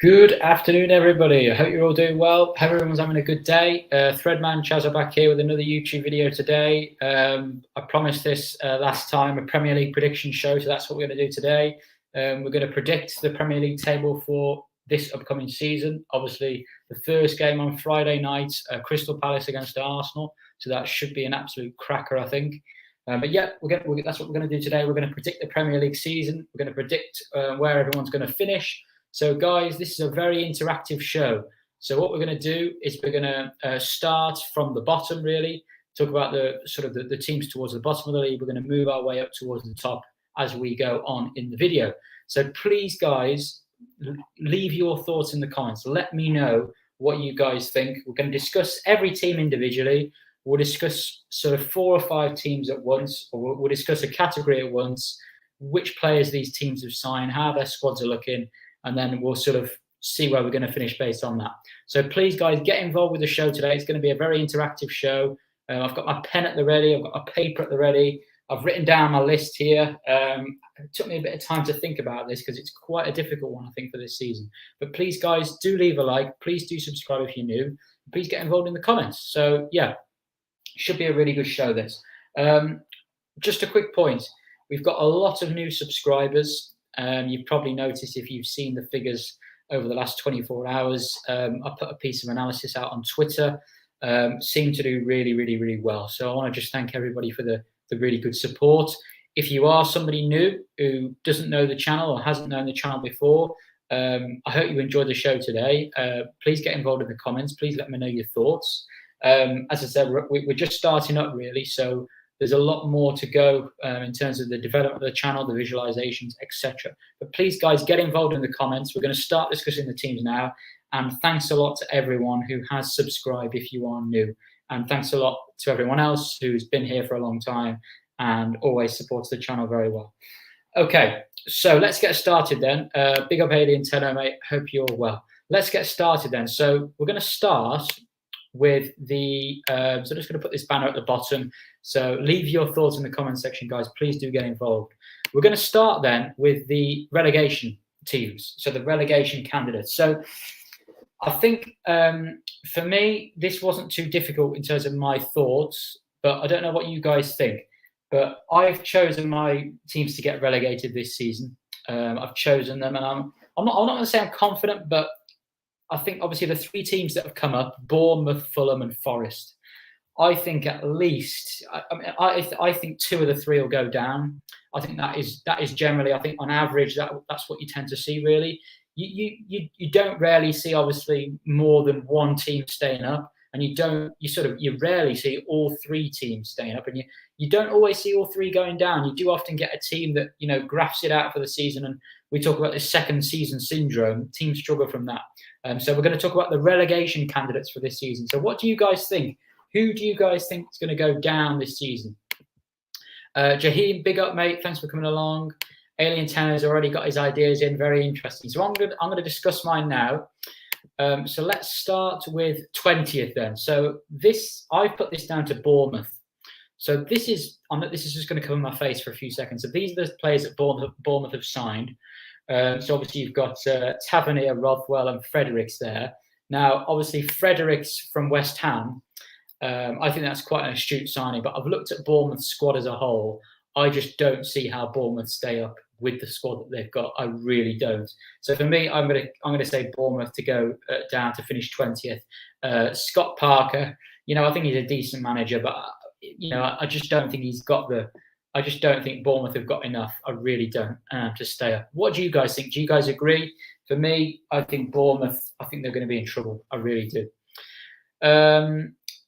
Good afternoon, everybody. I hope you're all doing well. Hope everyone's having a good day. Threadman Chaz back here with another YouTube video today. I promised this last time, a Premier League prediction show, so that's what we're going to do today. We're going to predict the Premier League table for this upcoming season. Obviously, the first game on Friday night, Crystal Palace against Arsenal, so that should be an absolute cracker, I think. But yeah, that's what we're going to do today. We're going to predict the Premier League season. We're going to predict where everyone's going to finish. So, guys, this is a very interactive show. So what we're going to do is we're going to start from the bottom, really, talk about the teams towards the bottom of the league. We're going to move our way up towards the top as we go on in the video. So please, guys, leave your thoughts in the comments. Let me know what you guys think. We're going to discuss every team individually. We'll discuss sort of 4 or 5 teams at once, or we'll discuss a category at once, which players these teams have signed, how their squads are looking, and then we'll sort of see where we're going to finish based on that. So please, guys, get involved with the show today. It's going to be a very interactive show. I've got my pen at the ready. I've got my paper at the ready. I've written down my list here. It took me a bit of time to think about this because it's quite a difficult one, I think, for this season. But please, guys, do leave a like. Please do subscribe if you're new. Please get involved in the comments. So, yeah, should be a really good show, this. Just a quick point. We've got a lot of new subscribers. You've probably noticed if you've seen the figures over the last 24 hours. I put a piece of analysis out on Twitter. Seem to do really, really, really well. So I want to just thank everybody for the really good support. If you are somebody new who doesn't know the channel or hasn't known the channel before, I hope you enjoyed the show today. Please get involved in the comments. Please let me know your thoughts. As I said, we're just starting up, really. So there's a lot more to go in terms of the development of the channel, the visualizations, etc. But please, guys, get involved in the comments. We're going to start discussing the teams now. And thanks a lot to everyone who has subscribed if you are new. And thanks a lot to everyone else who's been here for a long time and always supports the channel very well. Okay, so let's get started then. Big up, Haley and Tenno, mate. Hope you're well. Let's get started then. So we're going to start with the so I'm just going to put this banner at the bottom. So leave your thoughts in the comment section, guys. Please do get involved. We're going to start then with the relegation teams, so the relegation candidates. So I think for me, this wasn't too difficult in terms of my thoughts, but I don't know what you guys think. But I've chosen my teams to get relegated this season. I've chosen them, and I'm not going to say I'm confident, but I think obviously the 3 teams that have come up, Bournemouth, Fulham and Forest, I think at least, I think 2 of the 3 will go down. I think that is generally, I think on average, that's what you tend to see, really. You don't rarely see, obviously, more than 1 team staying up, and you rarely see all 3 teams staying up, and you don't always see all 3 going down. You do often get a team that, graphs it out for the season, and we talk about this second season syndrome. Teams struggle from that. So we're going to talk about the relegation candidates for this season. So what do you guys think? Who do you guys think is going to go down this season? Jaheem, big up, mate. Thanks for coming along. Alien Tanner's already got his ideas in. Very interesting. So I'm going to discuss mine now. So let's start with 20th then. So I've put this down to Bournemouth. So this is just going to cover my face for a few seconds. So these are the players that Bournemouth have signed. So obviously you've got Tavernier, Rothwell and Fredericks there. Now, obviously Fredericks from West Ham, I think that's quite an astute signing, but I've looked at Bournemouth's squad as a whole. I just don't see how Bournemouth stay up with the squad that they've got. I really don't. So for me, I'm going to say Bournemouth to go down to finish 20th. Scott Parker, I think he's a decent manager, but I just don't think I just don't think Bournemouth have got enough. I really don't to stay up. What do you guys think? Do you guys agree? For me, I think Bournemouth, I think they're going to be in trouble. I really do.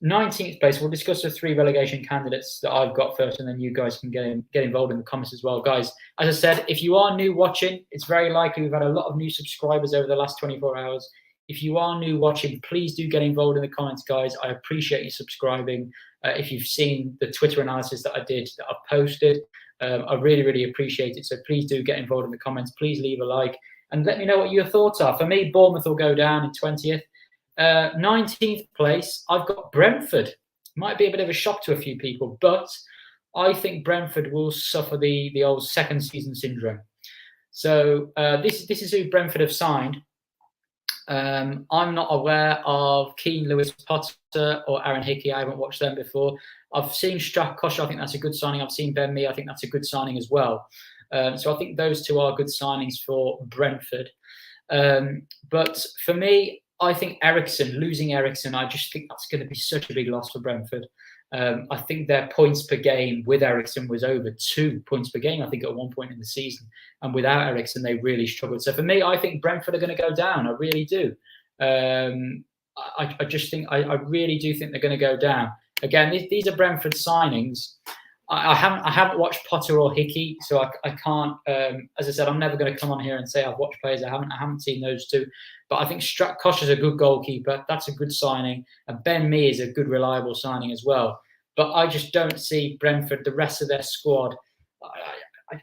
19th place, we'll discuss the 3 relegation candidates that I've got first, and then you guys can get involved in the comments as well. Guys, as I said, if you are new watching, it's very likely we've had a lot of new subscribers over the last 24 hours. If you are new watching, please do get involved in the comments, guys. I appreciate you subscribing. If you've seen the Twitter analysis that I did, that I've posted, I really, really appreciate it. So please do get involved in the comments. Please leave a like and let me know what your thoughts are. For me, Bournemouth will go down in 20th. 19th place, I've got Brentford. Might be a bit of a shock to a few people, but I think Brentford will suffer the old second season syndrome. So this is who Brentford have signed. I'm not aware of Keane, Lewis Potter, or Aaron Hickey. I haven't watched them before. I've seen Strakosha. I think that's a good signing. I've seen Ben Mee. I think that's a good signing as well. So I think those two are good signings for Brentford. But for me, I think losing Ericsson, I just think that's going to be such a big loss for Brentford. I think their points per game with Ericsson was over 2 points per game, I think, at one point in the season. And without Ericsson, they really struggled. So for me, I think Brentford are going to go down. I really do. I just think, I really do think they're going to go down. Again, these are Brentford signings. I haven't watched Potter or Hickey, so I can't. As I said, I'm never going to come on here and say I've watched players. I haven't seen those two, but I think Strakosha is a good goalkeeper. That's a good signing, and Ben Mee is a good, reliable signing as well. But I just don't see Brentford, the rest of their squad.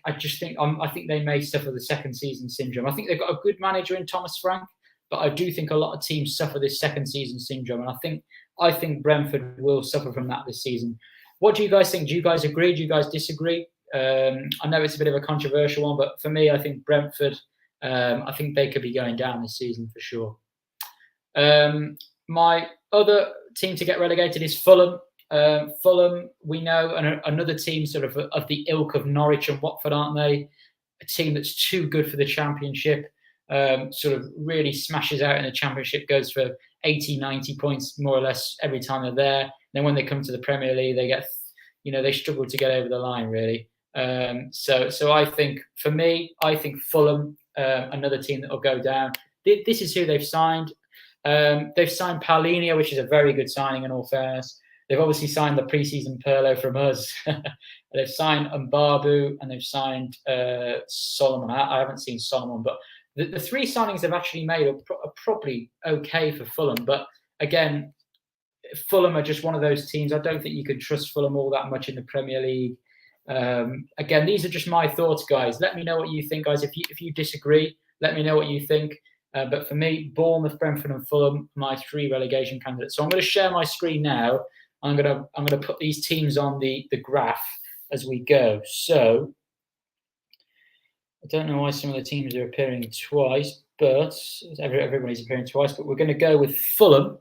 I just think I think they may suffer the second season syndrome. I think they've got a good manager in Thomas Frank, but I do think a lot of teams suffer this second season syndrome, and I think Brentford will suffer from that this season. What do you guys think? Do you guys agree? Do you guys disagree? I know it's a bit of a controversial one, but for me, I think Brentford, I think they could be going down this season for sure. My other team to get relegated is Fulham. Fulham, we know, another team sort of the ilk of Norwich and Watford, aren't they? A team that's too good for the Championship, sort of really smashes out in the Championship, goes for 80, 90 points more or less every time they're there. Then when they come to the Premier League, they get, they struggle to get over the line, really. So I think, for me, I think Fulham, another team that will go down. This is who they've signed. They've signed Paulinho, which is a very good signing in all fairness. They've obviously signed the preseason Pirlo from us. They've signed Mbabu and they've signed Solomon. I haven't seen Solomon, but the three signings they've actually made are probably okay for Fulham. But again, Fulham are just one of those teams. I don't think you can trust Fulham all that much in the Premier League. Again, these are just my thoughts, guys. Let me know what you think, guys. If you disagree, let me know what you think. But for me, Bournemouth, Brentford, and Fulham, my three relegation candidates. So I'm going to share my screen now. I'm going to put these teams on the graph as we go. So I don't know why some of the teams are appearing twice, but everybody's appearing twice. But we're going to go with Fulham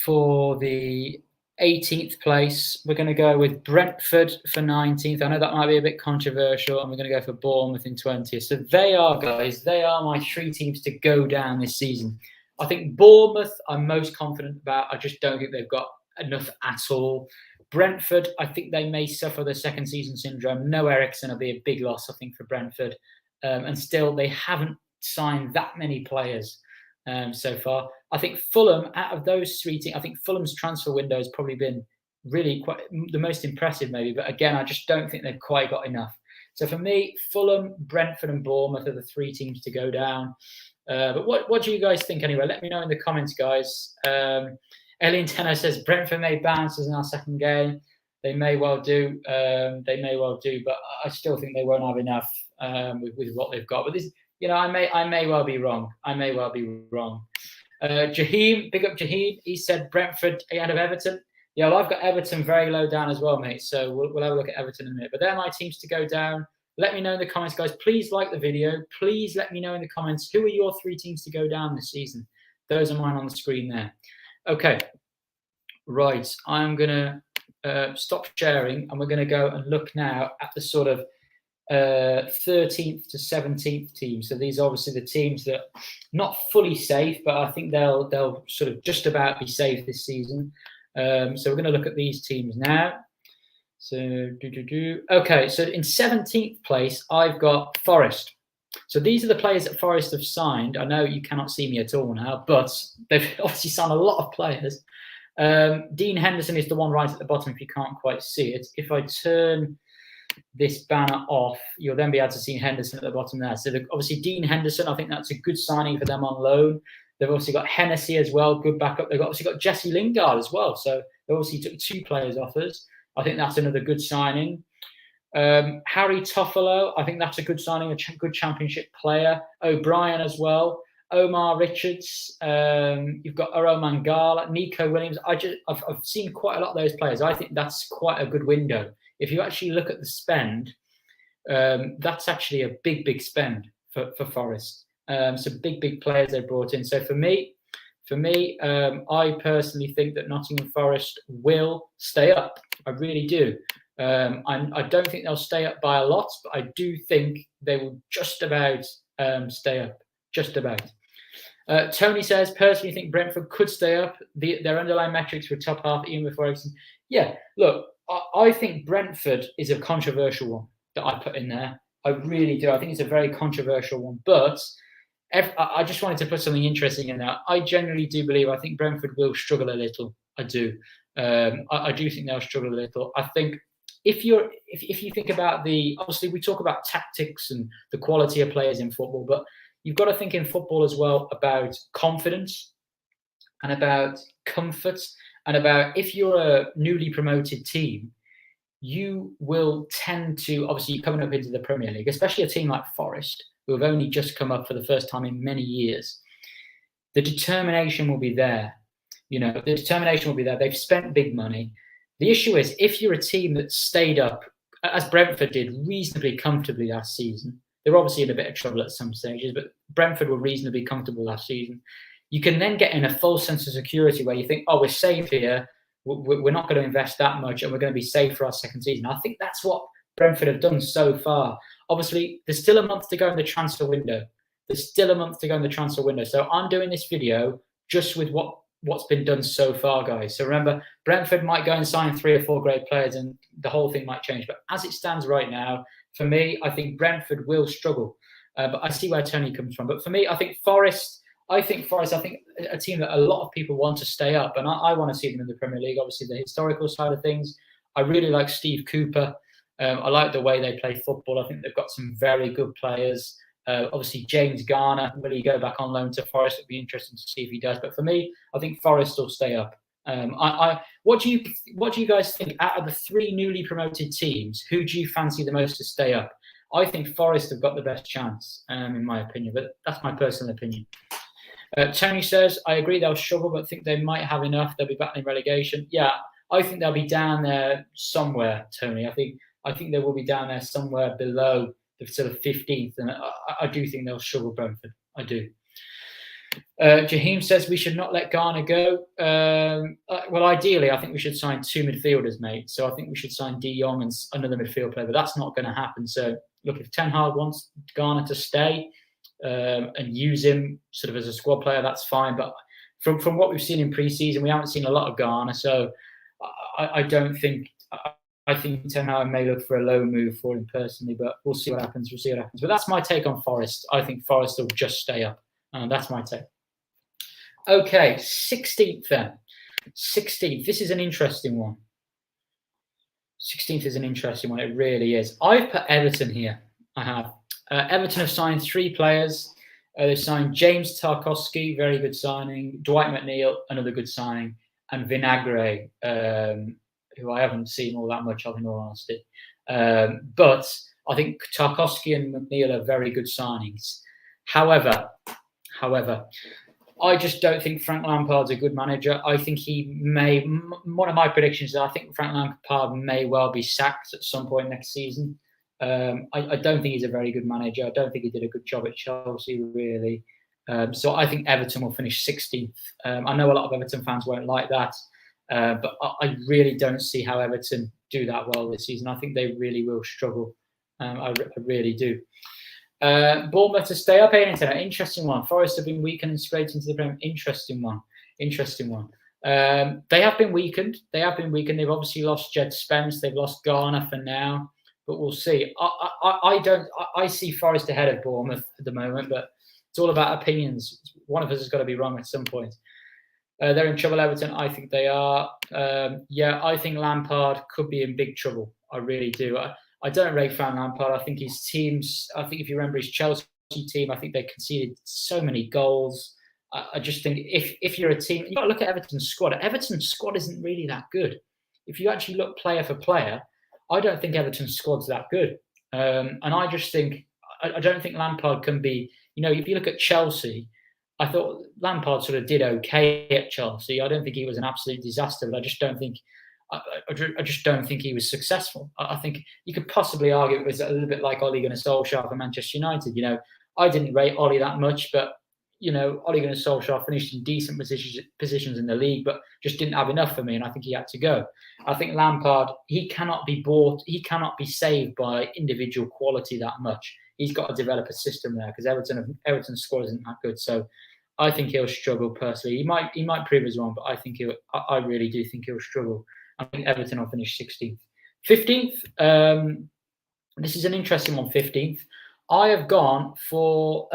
for the 18th place. We're going to go with Brentford for 19th. I know that might be a bit controversial, and we're going to go for Bournemouth in 20th. So they are, guys, they are my three teams to go down this season. I think Bournemouth I'm most confident about. I just don't think they've got enough at all. Brentford, I think they may suffer the second season syndrome. No Ericsson will be a big loss, I think, for Brentford. And still, they haven't signed that many players so far. I think Fulham, out of those three teams, I think Fulham's transfer window has probably been really quite the most impressive, maybe. But again, I just don't think they've quite got enough. So for me, Fulham, Brentford, and Bournemouth are the three teams to go down. But what do you guys think anyway? Let me know in the comments, guys. Alien Tenor says Brentford may bounce as in our second game. They may well do. But I still think they won't have enough with what they've got. But this, I may well be wrong. Jaheem, big up Jaheem. He said Brentford ahead of Everton. Yeah, well, I've got Everton very low down as well, mate. So we'll have a look at Everton in a minute. But they're my teams to go down. Let me know in the comments, guys. Please like the video. Please let me know in the comments who are your three teams to go down this season. Those are mine on the screen there. Okay, right. I'm going to stop sharing, and we're going to go and look now at the sort of 13th to 17th team. So these are obviously the teams that are not fully safe, but I think they'll sort of just about be safe this season. So we're going to look at these teams now. So okay, so in 17th place, I've got Forest. So these are the players that Forest have signed. I know you cannot see me at all now, but they've obviously signed a lot of players. Dean Henderson is the one right at the bottom if you can't quite see it. If I turn this banner off, you'll then be able to see Henderson at the bottom there. So obviously Dean Henderson, I think that's a good signing for them on loan. They've also got Hennessy as well, good backup. They've obviously got Jesse Lingard as well. So they obviously took two players off us. I think that's another good signing. Harry Toffolo, I think that's a good signing, a good Championship player. O'Brien as well. Omar Richards. You've got Oro Mangala, Nico Williams. I've seen quite a lot of those players. I think that's quite a good window. If you actually look at the spend, that's actually a big spend for Forest. Some big players they brought in. So for me, I personally think that Nottingham Forest will stay up. I really do. I don't think they'll stay up by a lot, but I do think they will just about stay up. Just about. Tony says, personally think Brentford could stay up. Their underlying metrics were top half even before Everton. Yeah, look, I think Brentford is a controversial one that I put in there. I really do. I think it's a very controversial one. But I just wanted to put something interesting in there. I generally do believe, I think Brentford will struggle a little. I do. I do think they'll struggle a little. I think if you think about obviously we talk about tactics and the quality of players in football, but you've got to think in football as well about confidence and about comfort and about if you're a newly promoted team, you will tend to, obviously coming up into the Premier League, especially a team like Forest, who have only just come up for the first time in many years, the determination will be there. The determination will be there. They've spent big money. The issue is if you're a team that stayed up, as Brentford did reasonably comfortably last season, they're obviously in a bit of trouble at some stages, but Brentford were reasonably comfortable last season. You can then get in a false sense of security where you think, oh, we're safe here. We're not going to invest that much and we're going to be safe for our second season. I think that's what Brentford have done so far. Obviously, there's still a month to go in the transfer window. So I'm doing this video just with what's been done so far, guys. So remember, Brentford might go and sign 3 or 4 great players and the whole thing might change. But as it stands right now, for me, I think Brentford will struggle. But I see where Tony comes from. But for me, I think Forest, a team that a lot of people want to stay up. And I want to see them in the Premier League. Obviously, the historical side of things. I really like Steve Cooper. I like the way they play football. I think they've got some very good players. Obviously, James Garner, will he go back on loan to Forest? It'd be interesting to see if he does. But for me, I think Forest will stay up. What do you guys think? Out of the 3 newly promoted teams, who do you fancy the most to stay up? I think Forest have got the best chance, in my opinion. But that's my personal opinion. Tony says, I agree they'll struggle, but think they might have enough. They'll be battling relegation. Yeah, I think they'll be down there somewhere, Tony. I think they will be down there somewhere below the sort of 15th. And I do think they'll struggle, Brentford. I do. Jaheim says we should not let Garner go. Well, ideally, I think we should sign 2 midfielders, mate. So I think we should sign De Jong and another midfield player, but that's not going to happen. So look, if Ten Hag wants Garner to stay and use him sort of as a squad player, that's fine. But from what we've seen in pre-season, we haven't seen a lot of Garner. So I don't think. I think Ten Hag may look for a low move for him personally, but we'll see what happens. But that's my take on Forest. I think Forest will just stay up. That's my take. Okay, 16th then. 16th. This is an interesting one. 16th is an interesting one. It really is. I've put Everton here. I have. Everton have signed 3 players. They've signed James Tarkowski, very good signing. Dwight McNeil, another good signing. And Vinagre, who I haven't seen all that much of in all honesty. But I think Tarkowski and McNeil are very good signings. However, I just don't think Frank Lampard's a good manager. I think one of my predictions is I think Frank Lampard may well be sacked at some point next season. I don't think he's a very good manager. I don't think he did a good job at Chelsea, really. So I think Everton will finish 16th. I know a lot of Everton fans won't like that, but I really don't see how Everton do that well this season. I think they really will struggle. I really do. Bournemouth to stay up, interesting one. Forest have been weakened and scraped into the Premier. Interesting one. They have been weakened. They've obviously lost Jed Spence. They've lost Garner for now, but we'll see. I see Forest ahead of Bournemouth at the moment, but it's all about opinions. One of us has got to be wrong at some point. They're in trouble, Everton. I think they are. I think Lampard could be in big trouble. I really do. I don't rate Frank Lampard. I think his teams, if you remember his Chelsea team, I think they conceded so many goals. I just think if you're a team, you've got to look at Everton's squad. Everton's squad isn't really that good. If you actually look player for player, I don't think Everton's squad's that good. And I just think, I don't think Lampard can be, if you look at Chelsea, I thought Lampard sort of did okay at Chelsea. I don't think he was an absolute disaster, but I just don't think he was successful. I think you could possibly argue it was a little bit like Ole Gunnar Solskjaer for Manchester United. I didn't rate Ollie that much, but Ole Gunnar Solskjaer finished in decent positions in the league, but just didn't have enough for me, and I think he had to go. I think Lampard, he cannot be bought, he cannot be saved by individual quality that much. He's got to develop a system there because Everton's squad isn't that good. So I think he'll struggle personally. He might prove us wrong, but I really do think he'll struggle. I think Everton will finish 16th. 15th, this is an interesting one, 15th. I have gone for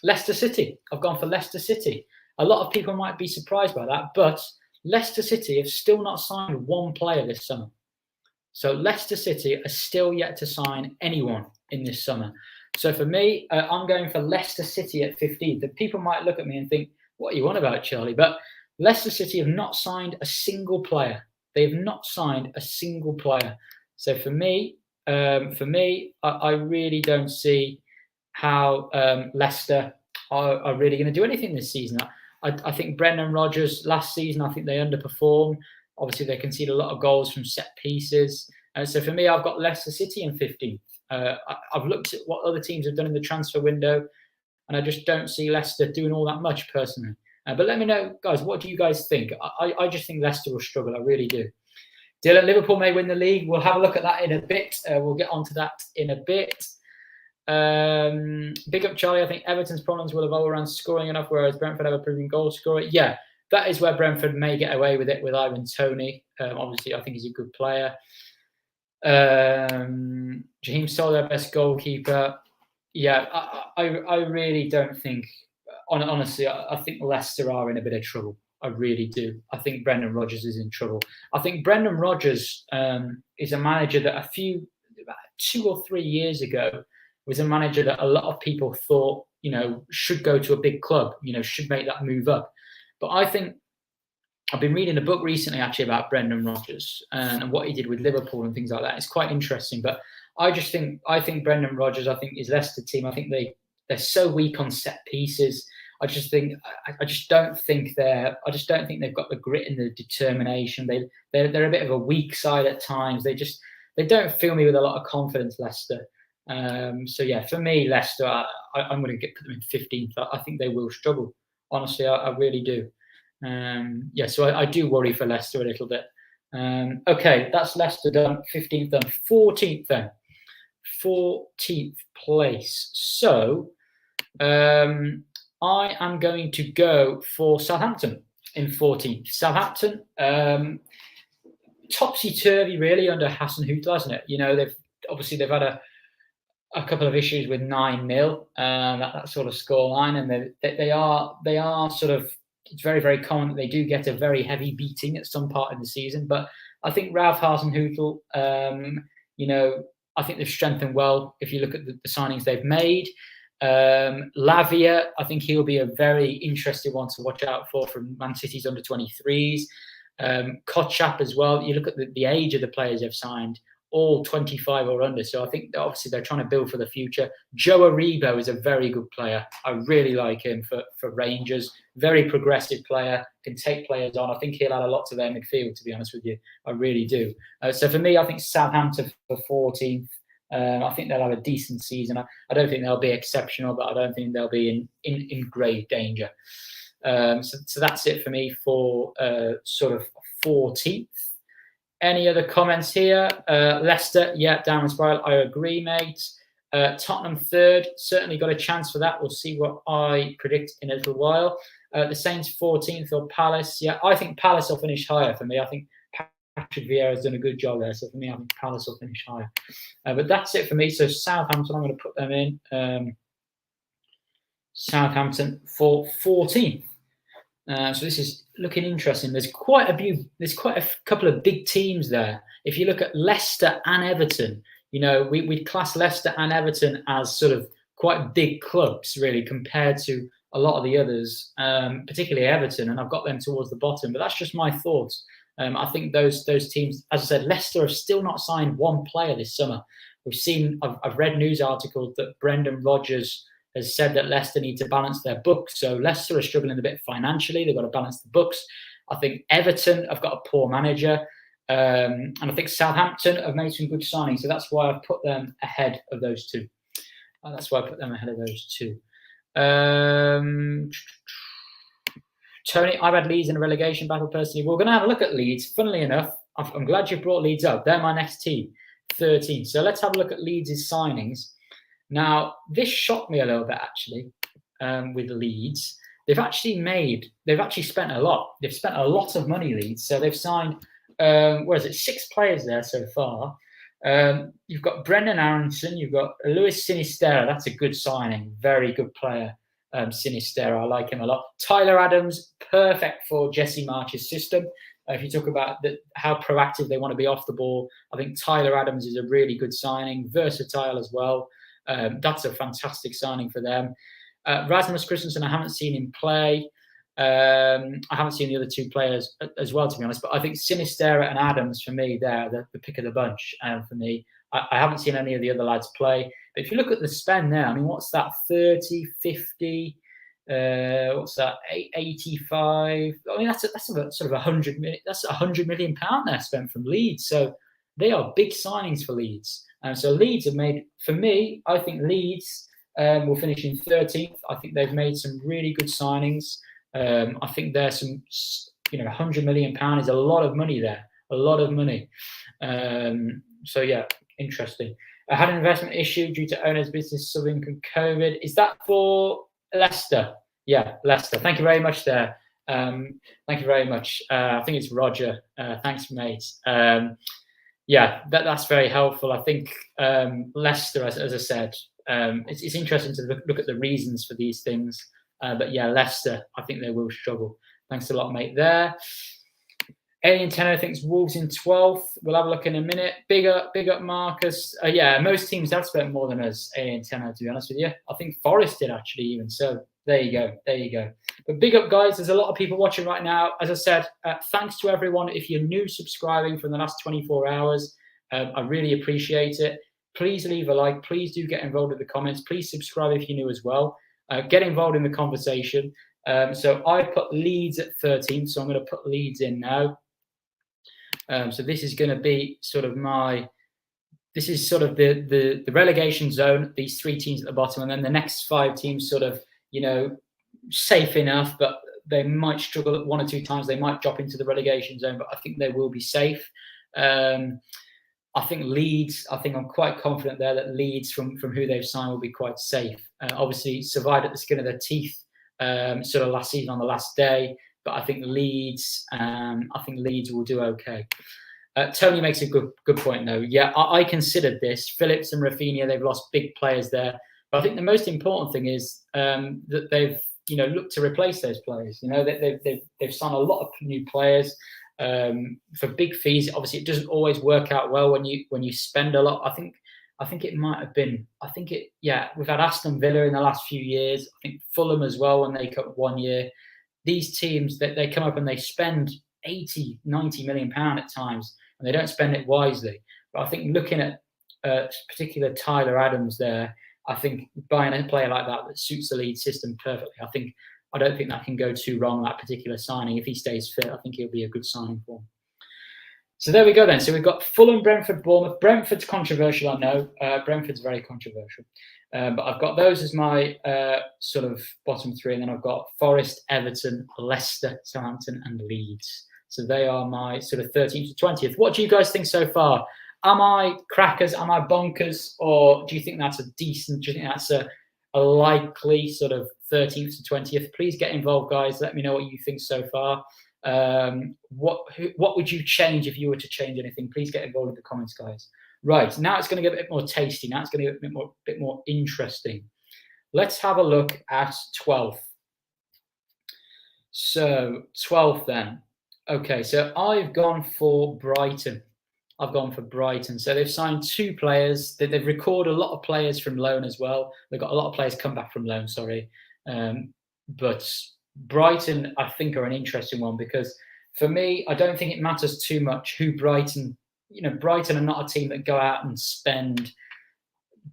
Leicester City. I've gone for Leicester City. A lot of people might be surprised by that, but Leicester City have still not signed one player this summer. So Leicester City are still yet to sign anyone in this summer. So for me, I'm going for Leicester City at 15th. And people might look at me and think, what are you on about, Charlie? But Leicester City have not signed a single player. They've not signed a single player. So for me, I really don't see how Leicester are really going to do anything this season. I think Brendan Rodgers last season, I think they underperformed. Obviously, they conceded a lot of goals from set pieces. So for me, I've got Leicester City in 15th. I've looked at what other teams have done in the transfer window, and I just don't see Leicester doing all that much personally. But let me know, guys, what do you guys think? I just think Leicester will struggle. I really do. Dylan, Liverpool may win the league. We'll have a look at that in a bit. We'll get onto that in a bit. Big up, Charlie. I think Everton's problems will have overrun scoring enough, whereas Brentford have a proven goal scorer. Yeah, that is where Brentford may get away with it with Ivan Toney. Obviously, I think he's a good player. Jaheim Sol, their best goalkeeper. Yeah, I really don't think, honestly, I think Leicester are in a bit of trouble. I really do. I think Brendan Rodgers is in trouble. I think Brendan Rodgers is a manager that about 2 or 3 years ago was a manager that a lot of people thought, should go to a big club, should make that move up. But I think I've been reading a book recently actually about Brendan Rodgers and what he did with Liverpool and things like that. It's quite interesting. But I think Brendan Rodgers, I think his Leicester team, I think they're so weak on set pieces. I just don't think they've got the grit and the determination. They're a bit of a weak side at times. They don't fill me with a lot of confidence, Leicester. So yeah, for me, Leicester, I'm going to put them in 15th. I think they will struggle. Honestly, I really do. So I do worry for Leicester a little bit. Okay, that's Leicester done. 15th done. 14th then. 14th place. So I am going to go for Southampton in 14th. Southampton, topsy-turvy really under Hasenhüttl, hasn't it? They've had a couple of issues with 9-0, that sort of scoreline, and they are sort of, it's very, very common that they do get a very heavy beating at some part in the season. But I think Ralph Hasenhüttl, I think they've strengthened well if you look at the signings they've made. Lavia, I think he'll be a very interesting one to watch out for from Man City's under-23s. Kotchap as well. You look at the age of the players they've signed, all 25 or under. So I think that obviously they're trying to build for the future. Joe Aribo is a very good player. I really like him for Rangers. Very progressive player, can take players on. I think he'll add a lot to their midfield, to be honest with you. I really do. So for me, I think Southampton for 14th. I think they'll have a decent season. I don't think they'll be exceptional, but I don't think they'll be in grave danger. So that's it for me for sort of 14th. Any other comments here? Leicester, yeah, downward spiral. I agree, mate. Tottenham 3rd, certainly got a chance for that. We'll see what I predict in a little while. The Saints 14th or Palace. Yeah, I think Palace will finish higher for me. I think Patrick Vieira has done a good job there. So for me, I think Palace will finish higher. But that's it for me. So Southampton, I'm going to put them in. Southampton for 14th. So this is looking interesting. There's quite a couple of big teams there. If you look at Leicester and Everton, we'd class Leicester and Everton as sort of quite big clubs, really, compared to a lot of the others, particularly Everton, and I've got them towards the bottom. But that's just my thoughts. I think those teams, as I said, Leicester have still not signed one player this summer. I've read news articles that Brendan Rodgers has said that Leicester need to balance their books. So Leicester are struggling a bit financially. They've got to balance the books. I think Everton have got a poor manager. And I think Southampton have made some good signings. So that's why I've put them ahead of those two. That's why I put them ahead of those two. Tony, I've had Leeds in a relegation battle personally. We're going to have a look at Leeds. Funnily enough, I'm glad you brought Leeds up. They're my next team, 13. So let's have a look at Leeds' signings. Now, this shocked me a little bit, actually, with Leeds. They've actually spent a lot. They've spent a lot of money, Leeds. So they've signed, 6 players there so far. You've got Brendan Aronson, you've got Luis Sinisterra. That's a good signing, very good player. Sinisterra, I like him a lot. Tyler Adams, perfect for Jesse March's system. If you talk about how proactive they want to be off the ball, I think Tyler Adams is a really good signing, versatile as well. That's a fantastic signing for them. Rasmus Christensen, I haven't seen him play. I haven't seen the other 2 players as well, to be honest. But I think Sinisterra and Adams, for me, they're the pick of the bunch for me. I haven't seen any of the other lads play. But if you look at the spend there, I mean, what's that? 30, 50, what's that? 85. I mean, that's about sort of 100 million. That's £100 million there spent from Leeds. So they are big signings for Leeds. So Leeds have made, for me, I think Leeds will finish in 13th. I think they've made some really good signings. I think there's some, £100 million is a lot of money there, a lot of money. So yeah, interesting. I had an investment issue due to owner's business suffering from COVID. Is that for Leicester? Yeah, Leicester. Thank you very much there. Thank you very much. I think it's Roger. Thanks, mate. Yeah, that's very helpful. I think Leicester, as I said, it's interesting to look at the reasons for these things. But yeah, Leicester, I think they will struggle. Thanks a lot, mate, there. Alien Tenor thinks Wolves in 12th. We'll have a look in a minute. Big up, Marcus. Yeah, most teams have spent more than us, Alien Tenor, to be honest with you. I think Forest did, actually, even. So there you go. But big up, guys. There's a lot of people watching right now. As I said, thanks to everyone. If you're new subscribing from the last 24 hours, I really appreciate it. Please leave a like. Please do get involved with the comments. Please subscribe if you're new as well. Get involved in the conversation. So I put Leeds at 13, so I'm going to put Leeds in now. So this is going to be sort of the relegation zone, these 3 teams at the bottom, and then the next 5 teams sort of, safe enough, but they might struggle at 1 or 2 times. They might drop into the relegation zone, but I think they will be safe. I think Leeds, I'm quite confident there that Leeds, from who they've signed, will be quite safe. Obviously, survived at the skin of their teeth sort of last season on the last day, but I think Leeds will do okay. Tony makes a good point, though. Yeah, I considered this. Phillips and Rafinha, they've lost big players there. But I think the most important thing is that they've looked to replace those players. They've signed a lot of new players. For big fees. Obviously, it doesn't always work out well when you spend a lot. I think it might have been. We've had Aston Villa in the last few years. I think Fulham as well when they cut 1 year. These teams that they come up and they spend 80, 90 million pound at times, and they don't spend it wisely. But I think looking at particular Tyler Adams there, I think buying a player like that suits the Leeds system perfectly. I don't think that can go too wrong, that particular signing. If he stays fit, I think he'll be a good signing for him. So there we go then. So we've got Fulham, Brentford, Bournemouth. Brentford's controversial, I know. Brentford's very controversial. But I've got those as my sort of bottom 3. And then I've got Forest, Everton, Leicester, Southampton, and Leeds. So they are my sort of 13th to 20th. What do you guys think so far? Am I crackers? Am I bonkers? Or do you think that's do you think that's a likely sort of 13th to 20th? Please get involved, guys. Let me know what you think so far. What would you change if you were to change anything? Please get involved in the comments, guys. Right, now it's going to get a bit more tasty. Now it's going to get a bit more interesting. Let's have a look at 12th. So 12th then. Okay, so I've gone for Brighton. So they've signed 2 players. They've recorded a lot of players from loan as well. They've got a lot of players come back from loan, sorry. But Brighton, I think, are an interesting one because for me, I don't think it matters too much who Brighton, Brighton are not a team that go out and spend.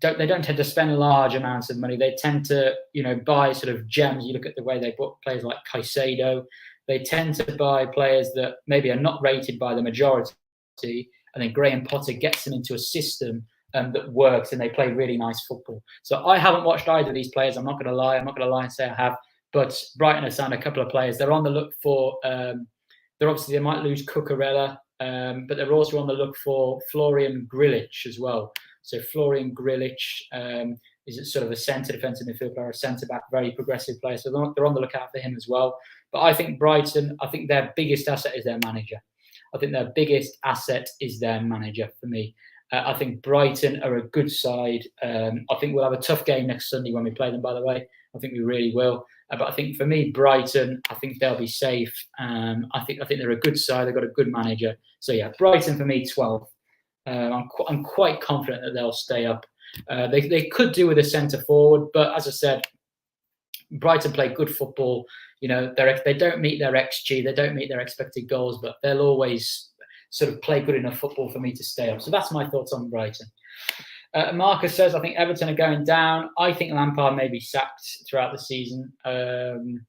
They don't tend to spend large amounts of money. They tend to, buy sort of gems. You look at the way they bought players like Caicedo. They tend to buy players that maybe are not rated by the majority. And then Graham Potter gets them into a system that works and they play really nice football. So I haven't watched either of these players. I'm not going to lie. I'm not going to lie and say I have. But Brighton have signed a couple of players. They're on the look for. They might lose Cucurella, but they're also on the look for Florian Grillitsch as well. So Florian Grillitsch is sort of a centre defensive midfield player, a centre back, very progressive player. So they're on the lookout for him as well. But I think Brighton, I think their biggest asset is their manager. I think their biggest asset is their manager for me. I think Brighton are a good side. I think we'll have a tough game next Sunday when we play them, by the way. I think we really will. But I think for me, Brighton, I think they'll be safe. I think they're a good side. They've got a good manager. So yeah, Brighton for me, 12th. I'm quite confident that they'll stay up. They could do with a centre forward, but as I said, Brighton play good football. You know, they don't meet their XG, they don't meet their expected goals, but they'll always sort of play good enough football for me to stay up. So that's my thoughts on Brighton. Marcus says, I think Everton are going down. I think Lampard may be sacked throughout the season. Jaheim,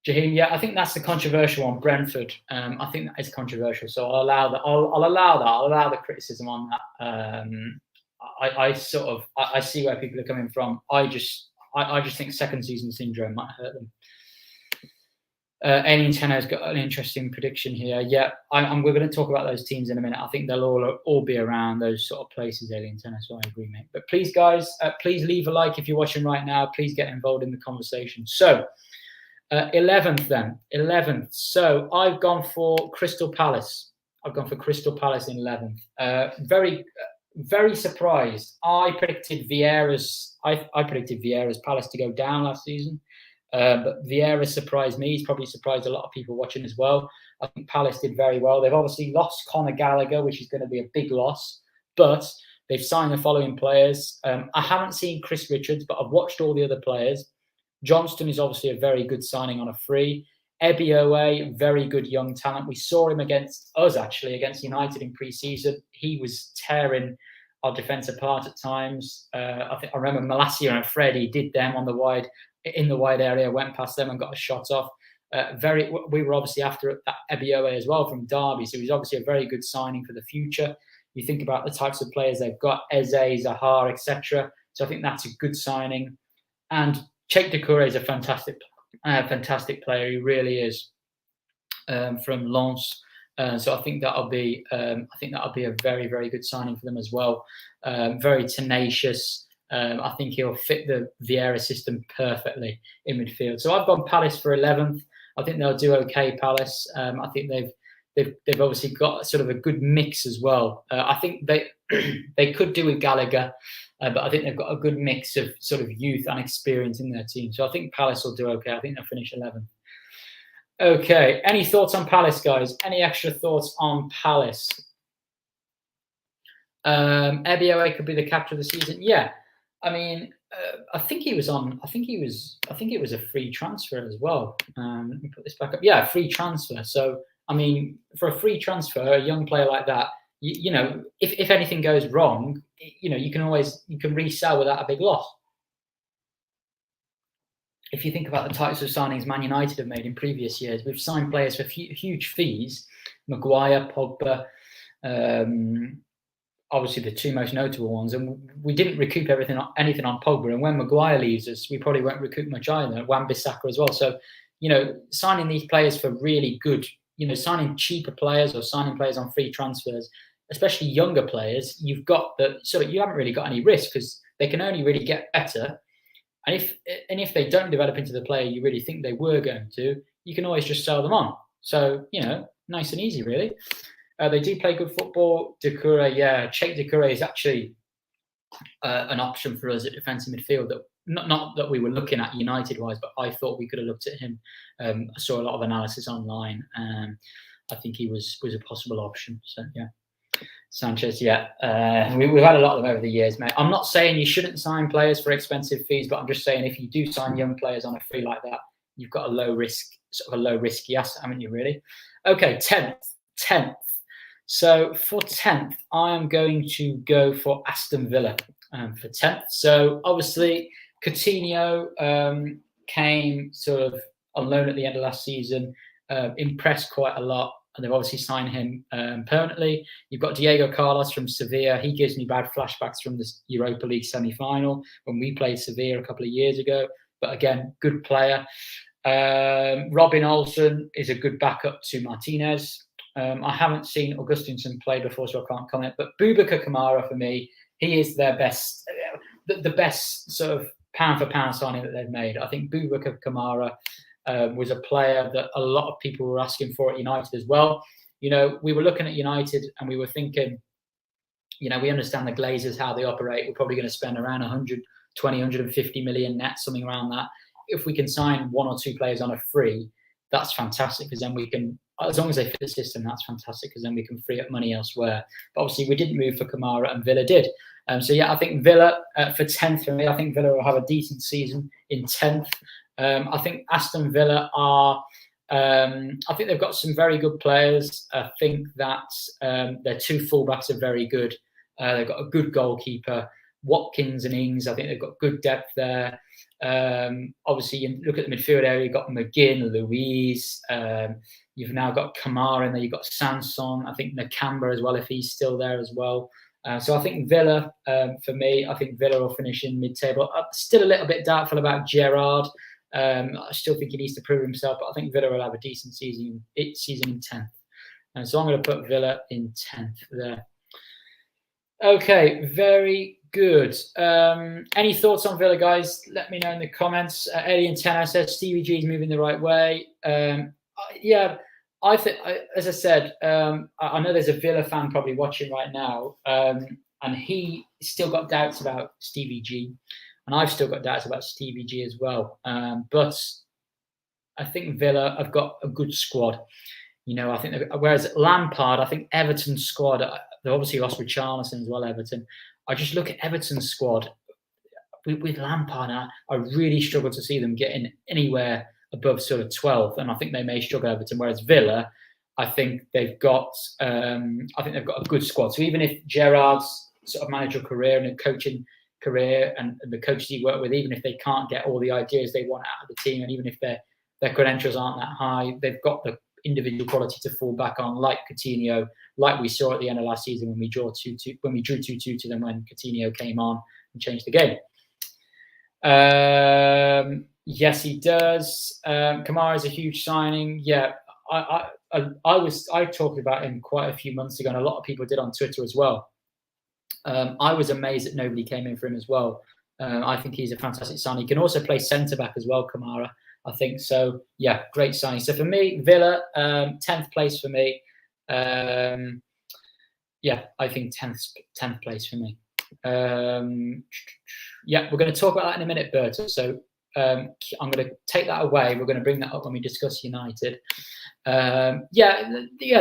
yeah, I think that's the controversial one. Brentford, I think that is controversial. So I'll allow that. I'll allow that. I'll allow the criticism on that. I see where people are coming from. I just think second season syndrome might hurt them. Alien Tenno's got an interesting prediction here. Yeah, we're going to talk about those teams in a minute. I think they'll all be around those sort of places, Alien Tenno, so I agree, mate. But please, guys, please leave a like if you're watching right now. Please get involved in the conversation. So, 11th then. 11th. So, I've gone for Crystal Palace. I've gone for Crystal Palace in 11th. Very surprised. I predicted Vieira's Palace to go down last season. But Vieira surprised me. He's probably surprised a lot of people watching as well. I think Palace did very well. They've obviously lost Conor Gallagher, which is going to be a big loss, but they've signed the following players. I haven't seen Chris Richards, but I've watched all the other players. Johnston is obviously a very good signing on a free. Ebioe, very good young talent. We saw him against United in pre-season. He was tearing our defence apart at times. I remember Malacia and Freddie did them in the wide area, went past them and got a shot off. We were obviously after that Ebioe as well from Derby, so he's obviously a very good signing for the future. You think about the types of players they've got, Eze, Zaha, etc. So I think that's a good signing. And Cheikh Doucouré is a fantastic player. He really is, from Lens. So I think that'll be a very, very good signing for them as well. Very tenacious. I think he'll fit the Vieira system perfectly in midfield. So I've gone Palace for 11th. I think they'll do okay, Palace. I think they've obviously got sort of a good mix as well. I think they could do with Gallagher, but I think they've got a good mix of sort of youth and experience in their team. So I think Palace will do okay. I think they'll finish 11th. Okay, any thoughts on Palace, guys? Any extra thoughts on Palace? Ebioe could be the captain of the season. Yeah. I mean, I think it was a free transfer as well. Let me put this back up. Yeah, free transfer. So, I mean, for a free transfer, a young player like that, you know, if anything goes wrong, you know, you can resell without a big loss. If you think about the types of signings Man United have made in previous years, we've signed players for huge fees. Maguire, Pogba, obviously the two most notable ones, and we didn't recoup anything on Pogba. And when Maguire leaves us, we probably won't recoup much either. Wan-Bissaka as well. So, you know, signing these players for really good, you know, signing cheaper players or signing players on free transfers, especially younger players, you haven't really got any risk because they can only really get better. And if they don't develop into the player you really think they were going to, you can always just sell them on. So, you know, nice and easy, really. They do play good football. Doucouré, yeah. Cheikh Doucouré is actually an option for us at defensive midfield that not that we were looking at United-wise, but I thought we could have looked at him. I saw a lot of analysis online. I think he was a possible option. So, yeah. Sanchez, yeah. We've had a lot of them over the years, mate. I'm not saying you shouldn't sign players for expensive fees, but I'm just saying if you do sign young players on a free like that, you've got a low risky asset, haven't you, really? Okay, 10th. So for 10th, I am going to go for Aston Villa for 10th. So obviously, Coutinho came sort of on loan at the end of last season, impressed quite a lot. and they've obviously signed him permanently. You've got Diego Carlos from Sevilla. He gives me bad flashbacks from the Europa League semi-final when we played Sevilla a couple of years ago. But again, good player. Robin Olsen is a good backup to Martinez. I haven't seen Augustinsson play before, so I can't comment. But Boubacar Kamara, for me, he is their best, the best sort of pound-for-pound signing that they've made. I think Boubacar Kamara was a player that a lot of people were asking for at United as well. You know, we were looking at United and we were thinking, you know, we understand the Glazers, how they operate. We're probably going to spend around 120, 150 million net, something around that. If we can sign one or two players on a free, that's fantastic, because then we can, as long as they fit the system, that's fantastic, because then we can free up money elsewhere. But obviously, we didn't move for Kamara, and Villa did. So yeah, I think Villa for 10th for me. I think Villa will have a decent season in 10th. I think Aston Villa are. I think they've got some very good players. I think that their two fullbacks are very good. They've got a good goalkeeper, Watkins and Ings. I think they've got good depth there. Obviously, you look at the midfield area. You've got McGinn, Louise. You've now got Kamara in there. You've got Sanson. I think Nakamba as well, if he's still there as well. So I think Villa, for me, I think Villa will finish in mid-table. I'm still a little bit doubtful about Gerrard. I still think he needs to prove himself, but I think Villa will have a decent season in 10th. And so I'm going to put Villa in 10th there. Okay, very good. Any thoughts on Villa, guys? Let me know in the comments. Alien Tenor says Stevie G is moving the right way. Yeah, I think, as I said, I know there's a Villa fan probably watching right now, and he still got doubts about Stevie G. And I've still got doubts about Stevie G as well. But I think Villa have got a good squad. You know, I think, whereas Lampard, I think Everton's squad, they obviously lost with Richarlison as well, Everton. I just look at Everton's squad with Lampard. I really struggle to see them getting anywhere above sort of 12th. And I think they may struggle, Everton. Whereas Villa, I think they've got a good squad. So even if Gerrard's sort of managerial career and a coaching career and the coaches he worked with, even if they can't get all the ideas they want out of the team, and even if their credentials aren't that high, they've got the individual quality to fall back on, like Coutinho, like we saw at the end of last season when we drew 2-2 to them when Coutinho came on and changed the game. Yes, he does. Kamara is a huge signing. Yeah, I talked about him quite a few months ago, and a lot of people did on Twitter as well. I was amazed that nobody came in for him as well. I think he's a fantastic signing. He can also play centre-back as well, Kamara, I think. So, yeah, great signing. So, for me, Villa, 10th place for me. Yeah, I think 10th place for me. Yeah, we're going to talk about that in a minute, Berto. So, I'm going to take that away. We're going to bring that up when we discuss United. Yeah,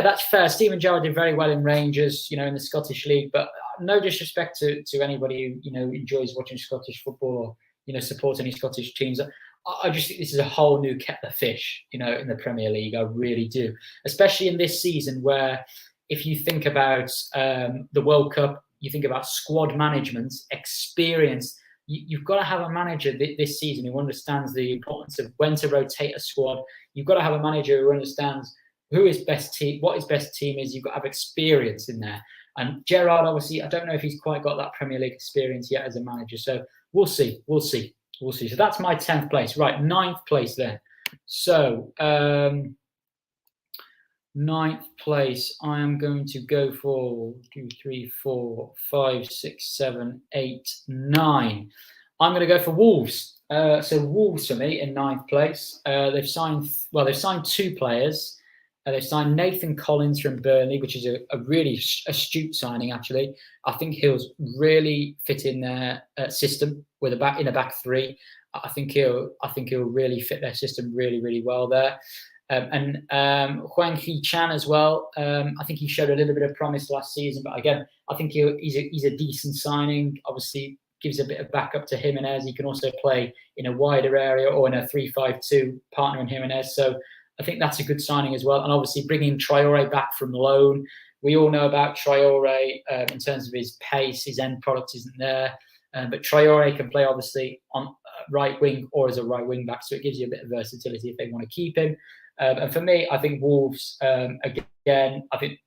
that's fair. Steven Gerrard did very well in Rangers, you know, in the Scottish League. But no disrespect to anybody who, you know, enjoys watching Scottish football or, you know, supports any Scottish teams. I just think this is a whole new kettle of fish, you know, in the Premier League. I really do, especially in this season where, if you think about the World Cup, you think about squad management, experience. You've got to have a manager this season who understands the importance of when to rotate a squad. You've got to have a manager who understands who is best team, what his best team is. You've got to have experience in there. And Gerrard, obviously, I don't know if he's quite got that Premier League experience yet as a manager. So we'll see. So that's my 10th place. Right, 9th place then. So 9th place, I am going to go for 2, 3, 4, 5, 6, 7, 8, 9. I'm going to go for Wolves. So Wolves for me in 9th place. They've signed two players. They've signed Nathan Collins from Burnley, which is a really astute signing, actually. I think he'll really fit in their system with in a back three. I think he'll really fit their system really, really well there. And Hwang Hee-chan as well. I think he showed a little bit of promise last season, but again, I think he's a decent signing. Obviously, gives a bit of backup to Jimenez. He can also play in a wider area or in a 3-5-2, partnering Jimenez. So I think that's a good signing as well. And obviously, bringing Traore back from loan. We all know about Traore in terms of his pace. His end product isn't there. But Traore can play, obviously, on right wing or as a right wing back. So it gives you a bit of versatility if they want to keep him. And for me, I think Wolves, again, I think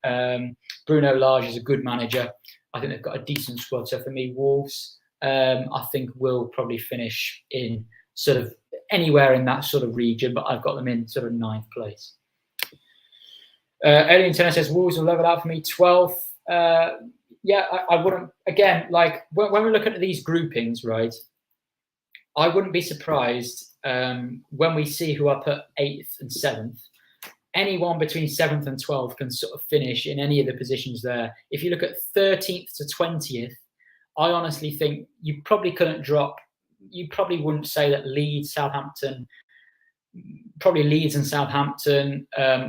Bruno Lage is a good manager. I think they've got a decent squad. So for me, Wolves, I think will probably finish in sort of anywhere in that sort of region, but I've got them in sort of 9th place. Alien Turner says Wolves will level out for me 12th. Yeah, I wouldn't, again, like when we look at these groupings, right, I wouldn't be surprised when we see who are put 8th and 7th. Anyone between 7th and 12th can sort of finish in any of the positions there. If you look at 13th to 20th, I honestly think you probably couldn't drop. You probably wouldn't say that Leeds, Southampton, probably Leeds and Southampton,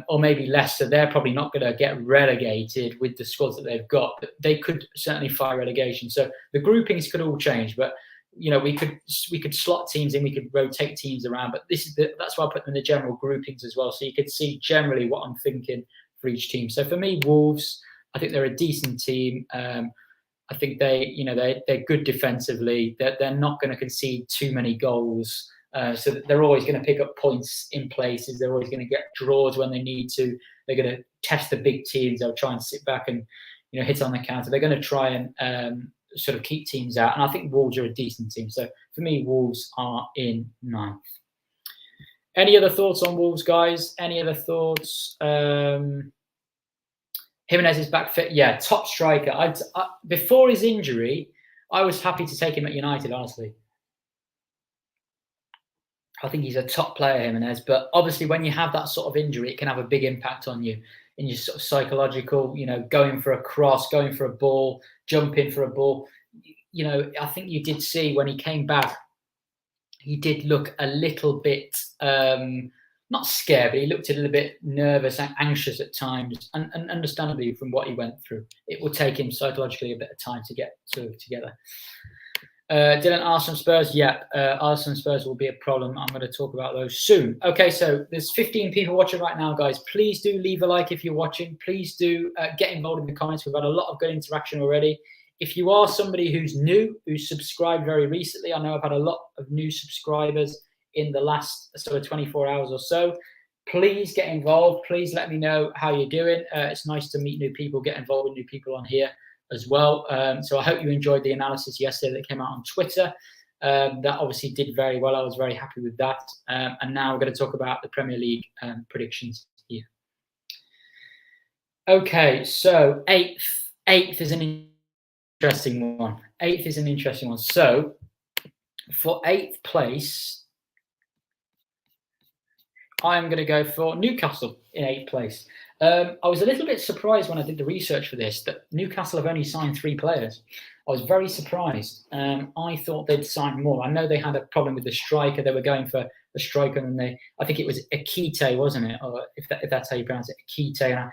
or maybe Leicester, they're probably not going to get relegated with the squads that they've got. But they could certainly fight relegation. So the groupings could all change. But you know, we could slot teams in, we could rotate teams around. But that's why I put them in the general groupings as well, so you could see generally what I'm thinking for each team. So for me, Wolves, I think they're a decent team. I think they're good defensively. They're not going to concede too many goals. So that they're always going to pick up points in places. They're always going to get draws when they need to. They're going to test the big teams. They'll try and sit back and hit on the counter. They're going to try and sort of keep teams out. And I think Wolves are a decent team. So for me, Wolves are in 9th. Any other thoughts on Wolves, guys? Any other thoughts? Jimenez is back fit. Yeah, top striker. Before his injury, I was happy to take him at United, honestly. I think he's a top player, Jimenez. But obviously, when you have that sort of injury, it can have a big impact on you in your sort of psychological, going for a cross, going for a ball, jumping for a ball. I think you did see when he came back, he did look a little bit, not scared, but he looked a little bit nervous and anxious at times. And understandably, from what he went through, it will take him psychologically a bit of time to get sort of together. Dylan, Arsenal Spurs. Yep, Arsenal Spurs will be a problem. I'm going to talk about those soon. Okay, so there's 15 people watching right now, guys. Please do leave a like if you're watching. Please do get involved in the comments. We've had a lot of good interaction already. If you are somebody who's new, who's subscribed very recently, I know I've had a lot of new subscribers in the last sort of 24 hours or so. Please get involved. Please let me know how you're doing. It's nice to meet new people, get involved with new people on here as well. So I hope you enjoyed the analysis yesterday that came out on Twitter. That obviously did very well. I was very happy with that. And now we're going to talk about the Premier League predictions here. Okay, so eighth is an interesting one. Eighth is an interesting one. So for 8th place, I'm going to go for Newcastle in 8th place. I was a little bit surprised when I did the research for this that Newcastle have only signed 3 players. I was very surprised. I thought they'd sign more. I know they had a problem with the striker. They were going for a striker, and I think it was Akite, wasn't it? Or if that's how you pronounce it, Akite.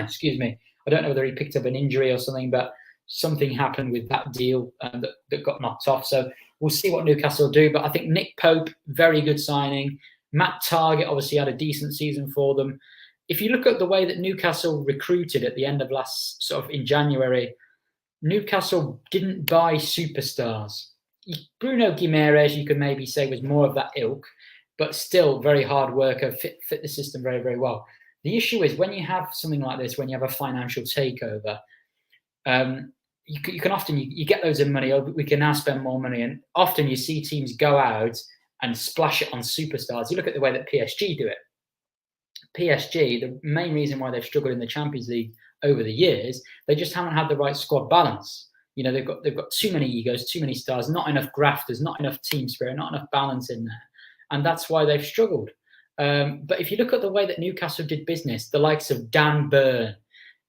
Excuse me. I don't know whether he picked up an injury or something, but something happened with that deal that got knocked off. So we'll see what Newcastle do. But I think Nick Pope, very good signing. Matt Targett obviously had a decent season for them. If you look at the way that Newcastle recruited at the end of in January, Newcastle didn't buy superstars. Bruno Guimaraes, you could maybe say, was more of that ilk, but still very hard worker, fit the system very, very well. The issue is when you have something like this, when you have a financial takeover, you can often you get loads of money. We can now spend more money, and often you see teams go out and splash it on superstars. You look at the way that PSG do it. PSG, the main reason why they've struggled in the Champions League over the years, they just haven't had the right squad balance. They've got too many egos, too many stars, not enough grafters, not enough team spirit, not enough balance in there, and that's why they've struggled. But if you look at the way that Newcastle did business, the likes of Dan Burn,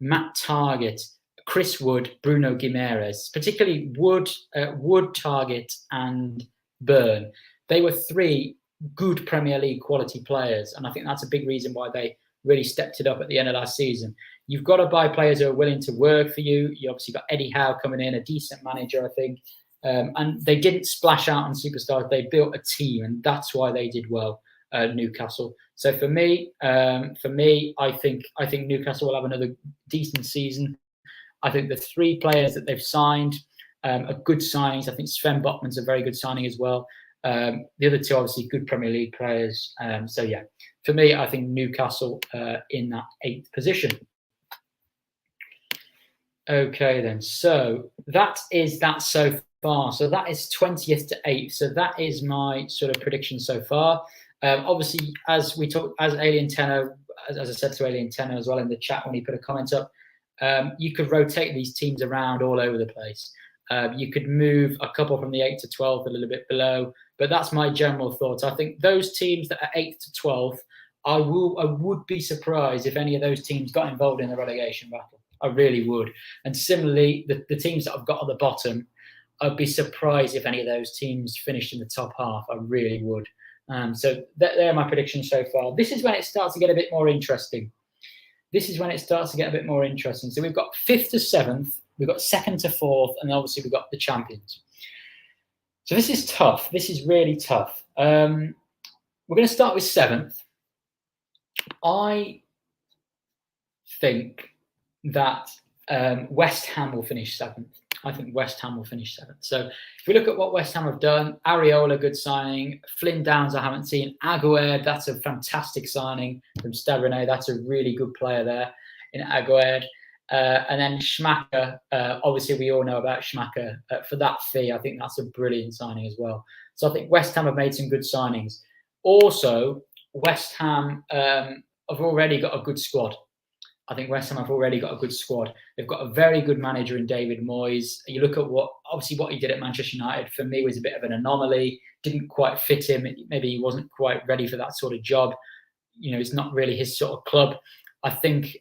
Matt Targett, Chris Wood, Bruno Guimaraes, particularly Wood, Targett, and Burn, they were 3 good Premier League quality players, and I think that's a big reason why they really stepped it up at the end of last season. You've got to buy players who are willing to work for you. You obviously got Eddie Howe coming in, a decent manager, I think, and they didn't splash out on superstars. They built a team, and that's why they did well, Newcastle. So for me, I think Newcastle will have another decent season. I think the 3 players that they've signed are good signings. I think Sven Botman's a very good signing as well. The other 2, obviously, good Premier League players. So yeah, for me, I think Newcastle in that 8th position. Okay, then. So that is that so far. So that is 20th to 8th. So that is my sort of prediction so far. Obviously, as we talked, as Alien Tenor, as I said to Alien Tenor as well in the chat when he put a comment up, you could rotate these teams around all over the place. You could move a couple from the 8th to 12th, a little bit below. But that's my general thoughts. I think those teams that are 8th to 12th, I would be surprised if any of those teams got involved in the relegation battle. I really would. And similarly, the teams that I've got at the bottom, I'd be surprised if any of those teams finished in the top half. I really would. So they're my predictions so far. This is when it starts to get a bit more interesting. So we've got 5th to 7th, we've got 2nd to 4th, and obviously we've got the champions. So this is tough. This is really tough. We're going to start with 7th. I think that West Ham will finish 7th. So if we look at what West Ham have done, Areola, good signing. Flynn Downs, I haven't seen. Aguerd, that's a fantastic signing from Stade Rennais. That's a really good player there in Aguerd. And then Schmacher, obviously we all know about Schmacher. For that fee, I think that's a brilliant signing as well. So I think West Ham have made some good signings. Also, West Ham have already got a good squad. They've got a very good manager in David Moyes. You look at what he did at Manchester United, for me, was a bit of an anomaly. Didn't quite fit him. Maybe he wasn't quite ready for that sort of job. It's not really his sort of club. I think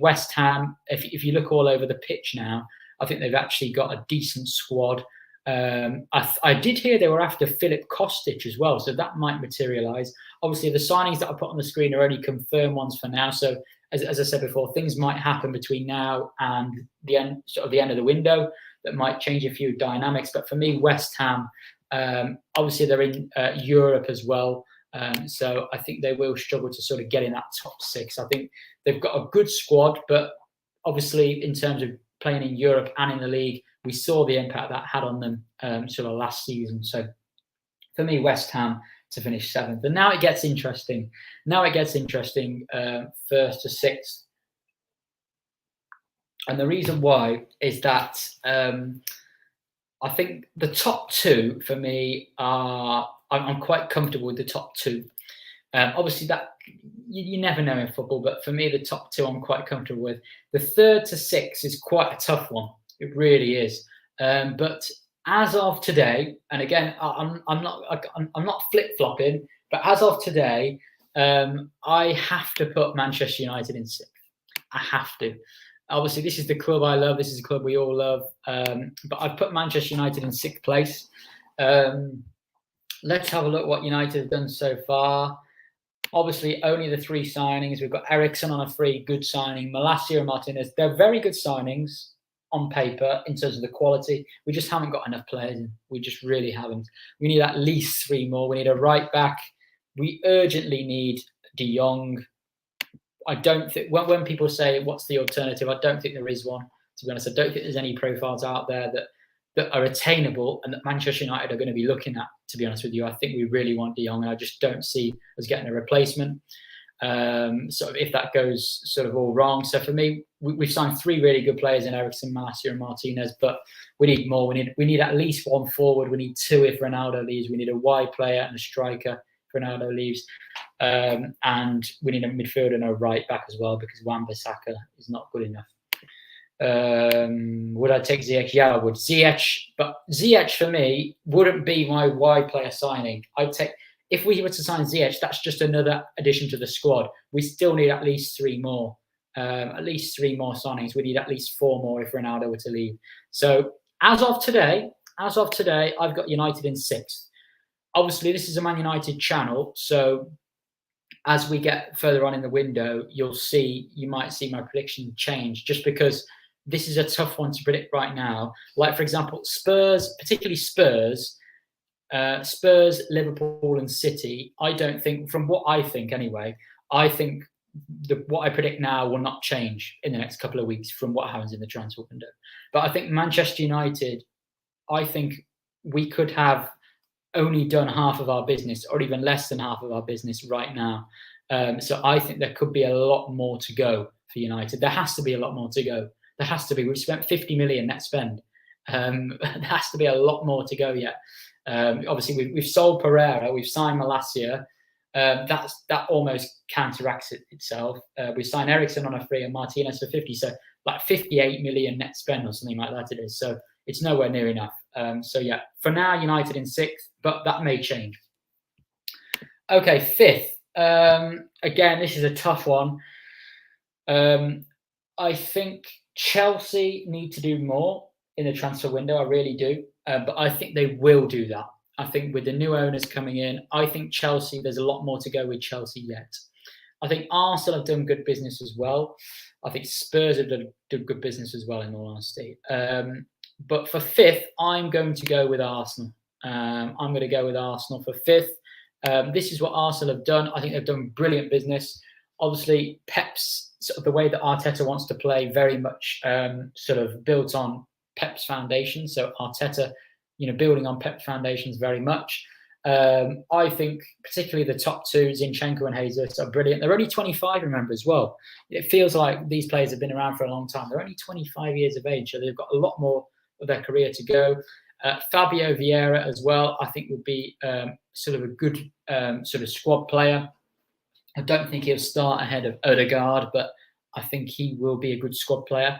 West Ham, if you look all over the pitch now, I think they've actually got a decent squad. I did hear they were after Filip Kostic as well, so that might materialise. Obviously, the signings that I put on the screen are only confirmed ones for now. So, as I said before, things might happen between now and the end of the window that might change a few dynamics. But for me, West Ham, obviously they're in Europe as well. So I think they will struggle to sort of get in that top 6. I think they've got a good squad, but obviously in terms of playing in Europe and in the league, we saw the impact that had on them sort of last season. So for me, West Ham to finish 7th. And now it gets interesting. 1st to 6th. And the reason why is that I think the top 2 for me are, I'm quite comfortable with the top 2. Obviously, that you never know in football, but for me, the top 2 I'm quite comfortable with. The 3rd to 6th is quite a tough one. It really is. But as of today, and again, I'm not flip-flopping, but as of today, I have to put Manchester United in 6th. I have to. Obviously, this is the club I love. This is a club we all love. But I've put Manchester United in 6th place. Let's have a look what United have done so far. Obviously, only the 3 signings. We've got Eriksen on a free, good signing. Malacia and Martinez. They're very good signings on paper in terms of the quality. We just haven't got enough players in. We just really haven't. We need at least 3 more. We need a right back. We urgently need De Jong. I don't think, when people say what's the alternative, I don't think there is one. To be honest, I don't think there's any profiles out there that are attainable and that Manchester United are going to be looking at, to be honest with you. I think we really want De Jong, and I just don't see us getting a replacement. So if that goes sort of all wrong. So for me, we've signed 3 really good players in Eriksen, Malacia and Martinez, but we need more. We need at least 1 forward. We need 2 if Ronaldo leaves. We need a wide player and a striker if Ronaldo leaves. And we need a midfielder and a right back as well, because Wan-Bissaka is not good enough. Would I take Ziyech? Yeah, I would. But Ziyech for me wouldn't be my wide player signing. I'd take, if we were to sign Ziyech, that's just another addition to the squad. We still need at least 3 more. At least 3 more signings. We need at least 4 more if Ronaldo were to leave. So as of today, I've got United in 6th. Obviously, this is a Man United channel, so as we get further on in the window, you might see my prediction change, just because this is a tough one to predict right now. Like, for example, Spurs, particularly Spurs, Liverpool and City, I don't think, from what I think anyway, I think what I predict now will not change in the next couple of weeks from what happens in the transfer window. But I think Manchester United, I think we could have only done half of our business, or even less than half of our business right now. So I think there could be a lot more to go for United. There has to be a lot more to go. There has to be. We've spent 50 million net spend. There has to be a lot more to go yet. Obviously, we've sold Pereira. We've signed Malacia. That almost counteracts itself. We signed Eriksen on a free and Martinez for 50. So like 58 million net spend or something like that it is. So it's nowhere near enough. So yeah, for now, United in 6th, but that may change. Okay, 5th. Again, this is a tough one. I think Chelsea need to do more in the transfer window. I really do. But I think they will do that. I think with the new owners coming in, I think Chelsea, there's a lot more to go with Chelsea yet. I think Arsenal have done good business as well. I think Spurs have done good business as well, in all honesty. But for 5th, I'm going to go with Arsenal. I'm going to go with Arsenal for 5th. This is what Arsenal have done. I think they've done brilliant business. Obviously, Pep's sort of the way that Arteta wants to play very much sort of built on Pep's foundation. So Arteta, building on Pep's foundations very much. I think particularly the top two, Zinchenko and Jesus, are brilliant. They're only 25, remember, as well. It feels like these players have been around for a long time. They're only 25 years of age, so they've got a lot more of their career to go. Fabio Vieira as well, I think would be sort of a good sort of squad player. I don't think he'll start ahead of Odegaard, but I think he will be a good squad player.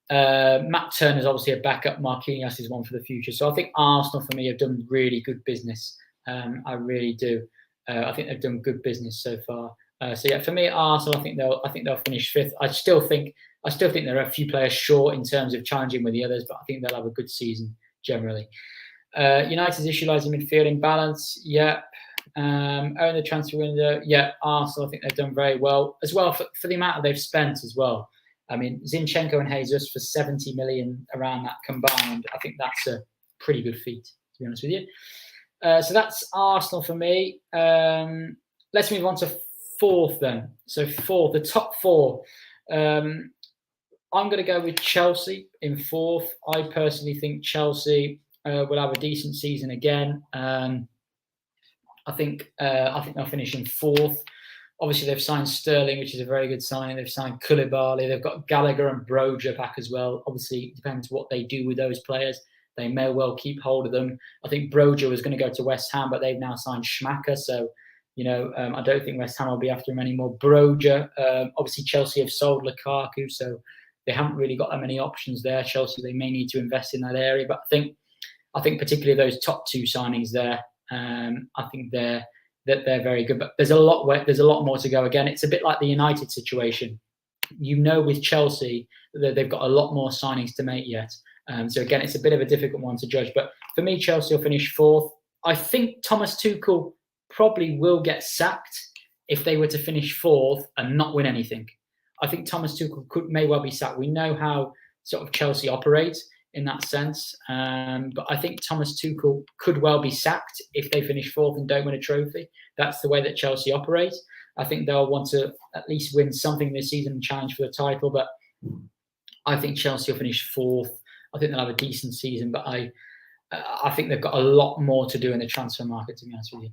Matt Turner's obviously a backup. Marquinhos is one for the future. So I think Arsenal, for me, have done really good business. I really do. I think they've done good business so far. So yeah, for me, Arsenal, I think they'll finish 5th. I still think there are a few players short in terms of challenging with the others, but I think they'll have a good season generally. United's issue lies in midfield imbalance. Yeah. Own the transfer window. Yeah. Arsenal, I think they've done very well as well for the amount they've spent as well. I mean, Zinchenko and Jesus for 70 million around that combined. I think that's a pretty good feat, to be honest with you. So that's Arsenal for me. Let's move on to 4th then. So 4th, the top 4. I'm going to go with Chelsea in 4th. I personally think Chelsea will have a decent season again. I think they'll finish in 4th. Obviously, they've signed Sterling, which is a very good signing. They've signed Koulibaly. They've got Gallagher and Broja back as well. Obviously, it depends what they do with those players. They may well keep hold of them. I think Broja was going to go to West Ham, but they've now signed Schmacher. So, I don't think West Ham will be after him anymore. Broja, obviously, Chelsea have sold Lukaku, so they haven't really got that many options there. Chelsea, they may need to invest in that area. But I think particularly those top 2 signings there, I think they're very good, but there's a lot more to go. Again, it's a bit like the United situation. With Chelsea, they've got a lot more signings to make yet. So again, it's a bit of a difficult one to judge. But for me, Chelsea will finish 4th. I think Thomas Tuchel probably will get sacked if they were to finish 4th and not win anything. I think Thomas Tuchel may well be sacked. We know how sort of Chelsea operates in that sense. But I think Thomas Tuchel could well be sacked if they finish 4th and don't win a trophy. That's the way that Chelsea operates. I think they'll want to at least win something this season and challenge for the title. But I think Chelsea will finish 4th. I think they'll have a decent season, but I think they've got a lot more to do in the transfer market, to be honest with you.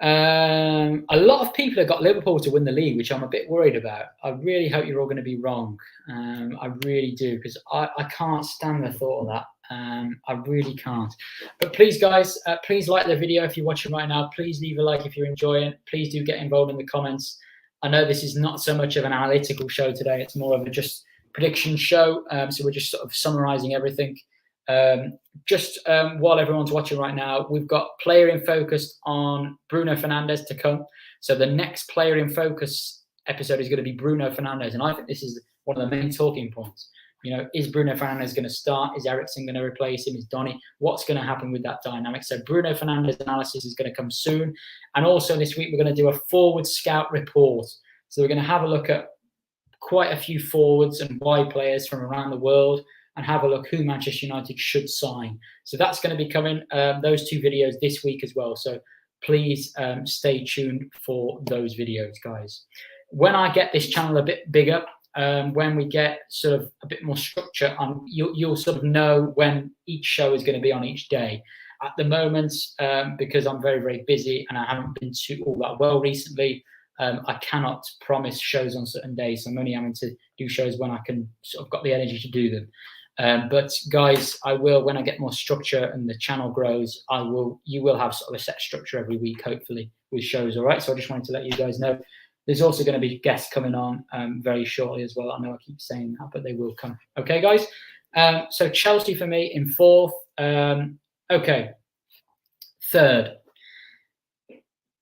A lot of people have got Liverpool to win the league, which I'm a bit worried about. I really hope you're all going to be wrong. I really do, because I can't stand the thought of that. I really can't. But please, guys, please like the video if you're watching right now. Please leave a like if you're enjoying it. Please do get involved in the comments. I know this is not so much of an analytical show today. It's more of a just prediction show. So we're just sort of summarising everything. While everyone's watching right now, we've got player in focus on Bruno Fernandes to come. So the next player in focus episode is going to be Bruno Fernandes, and I think this is one of the main talking points. Is Bruno Fernandes going to start? Is Eriksen going to replace him? Is Donny? What's going to happen with that dynamic? So Bruno Fernandes analysis is going to come soon, and also this week we're going to do a forward scout report. So we're going to have a look at quite a few forwards and wide players from around the world, and have a look who Manchester United should sign. So that's going to be coming, those 2 videos this week as well. So please stay tuned for those videos, guys. When I get this channel a bit bigger, when we get sort of a bit more structure, you'll sort of know when each show is going to be on each day. at the moment, because I'm very, very busy and I haven't been all that well recently, I cannot promise shows on certain days. So I'm only having to do shows when I can sort of got the energy to do them. But guys, I will, when I get more structure and the channel grows, you will have sort of a set structure every week, hopefully, with shows. All right. So I just wanted to let you guys know. There's also going to be guests coming on very shortly as well. I know I keep saying that, but they will come. Okay, guys. So Chelsea for me in fourth. Okay. Third.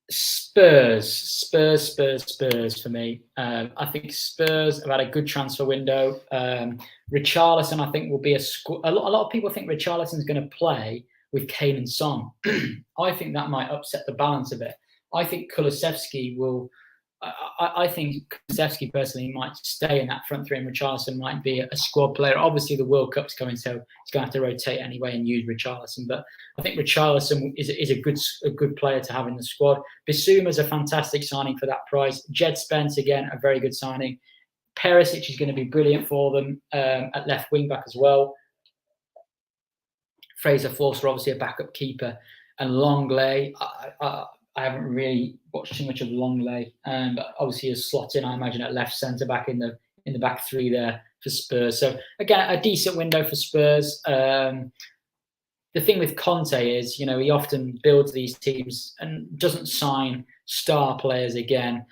Spurs for me. I think Spurs have had a good transfer window. Richarlison, I think, will be a lot of people think Richarlison's going to play with Kane and Son. I think that might upset the balance a bit. I think Kulusevski will. I think Kulusevski personally might stay in that front three, and Richarlison might be a squad player. Obviously, the World Cup's coming, so he's going to have to rotate anyway and use Richarlison. But I think Richarlison is a good player to have in the squad. Bissouma's a fantastic signing for that price. Jed Spence, again, a very good signing. Perisic is going to be brilliant for them at left wing back as well. Fraser Forster, obviously a backup keeper, and Longley. I haven't really watched too much of Longley, but obviously he's slot in, I imagine, at left centre back in the back three there for Spurs. So again, a decent window for Spurs. The thing with Conte is, he often builds these teams and doesn't sign star players again.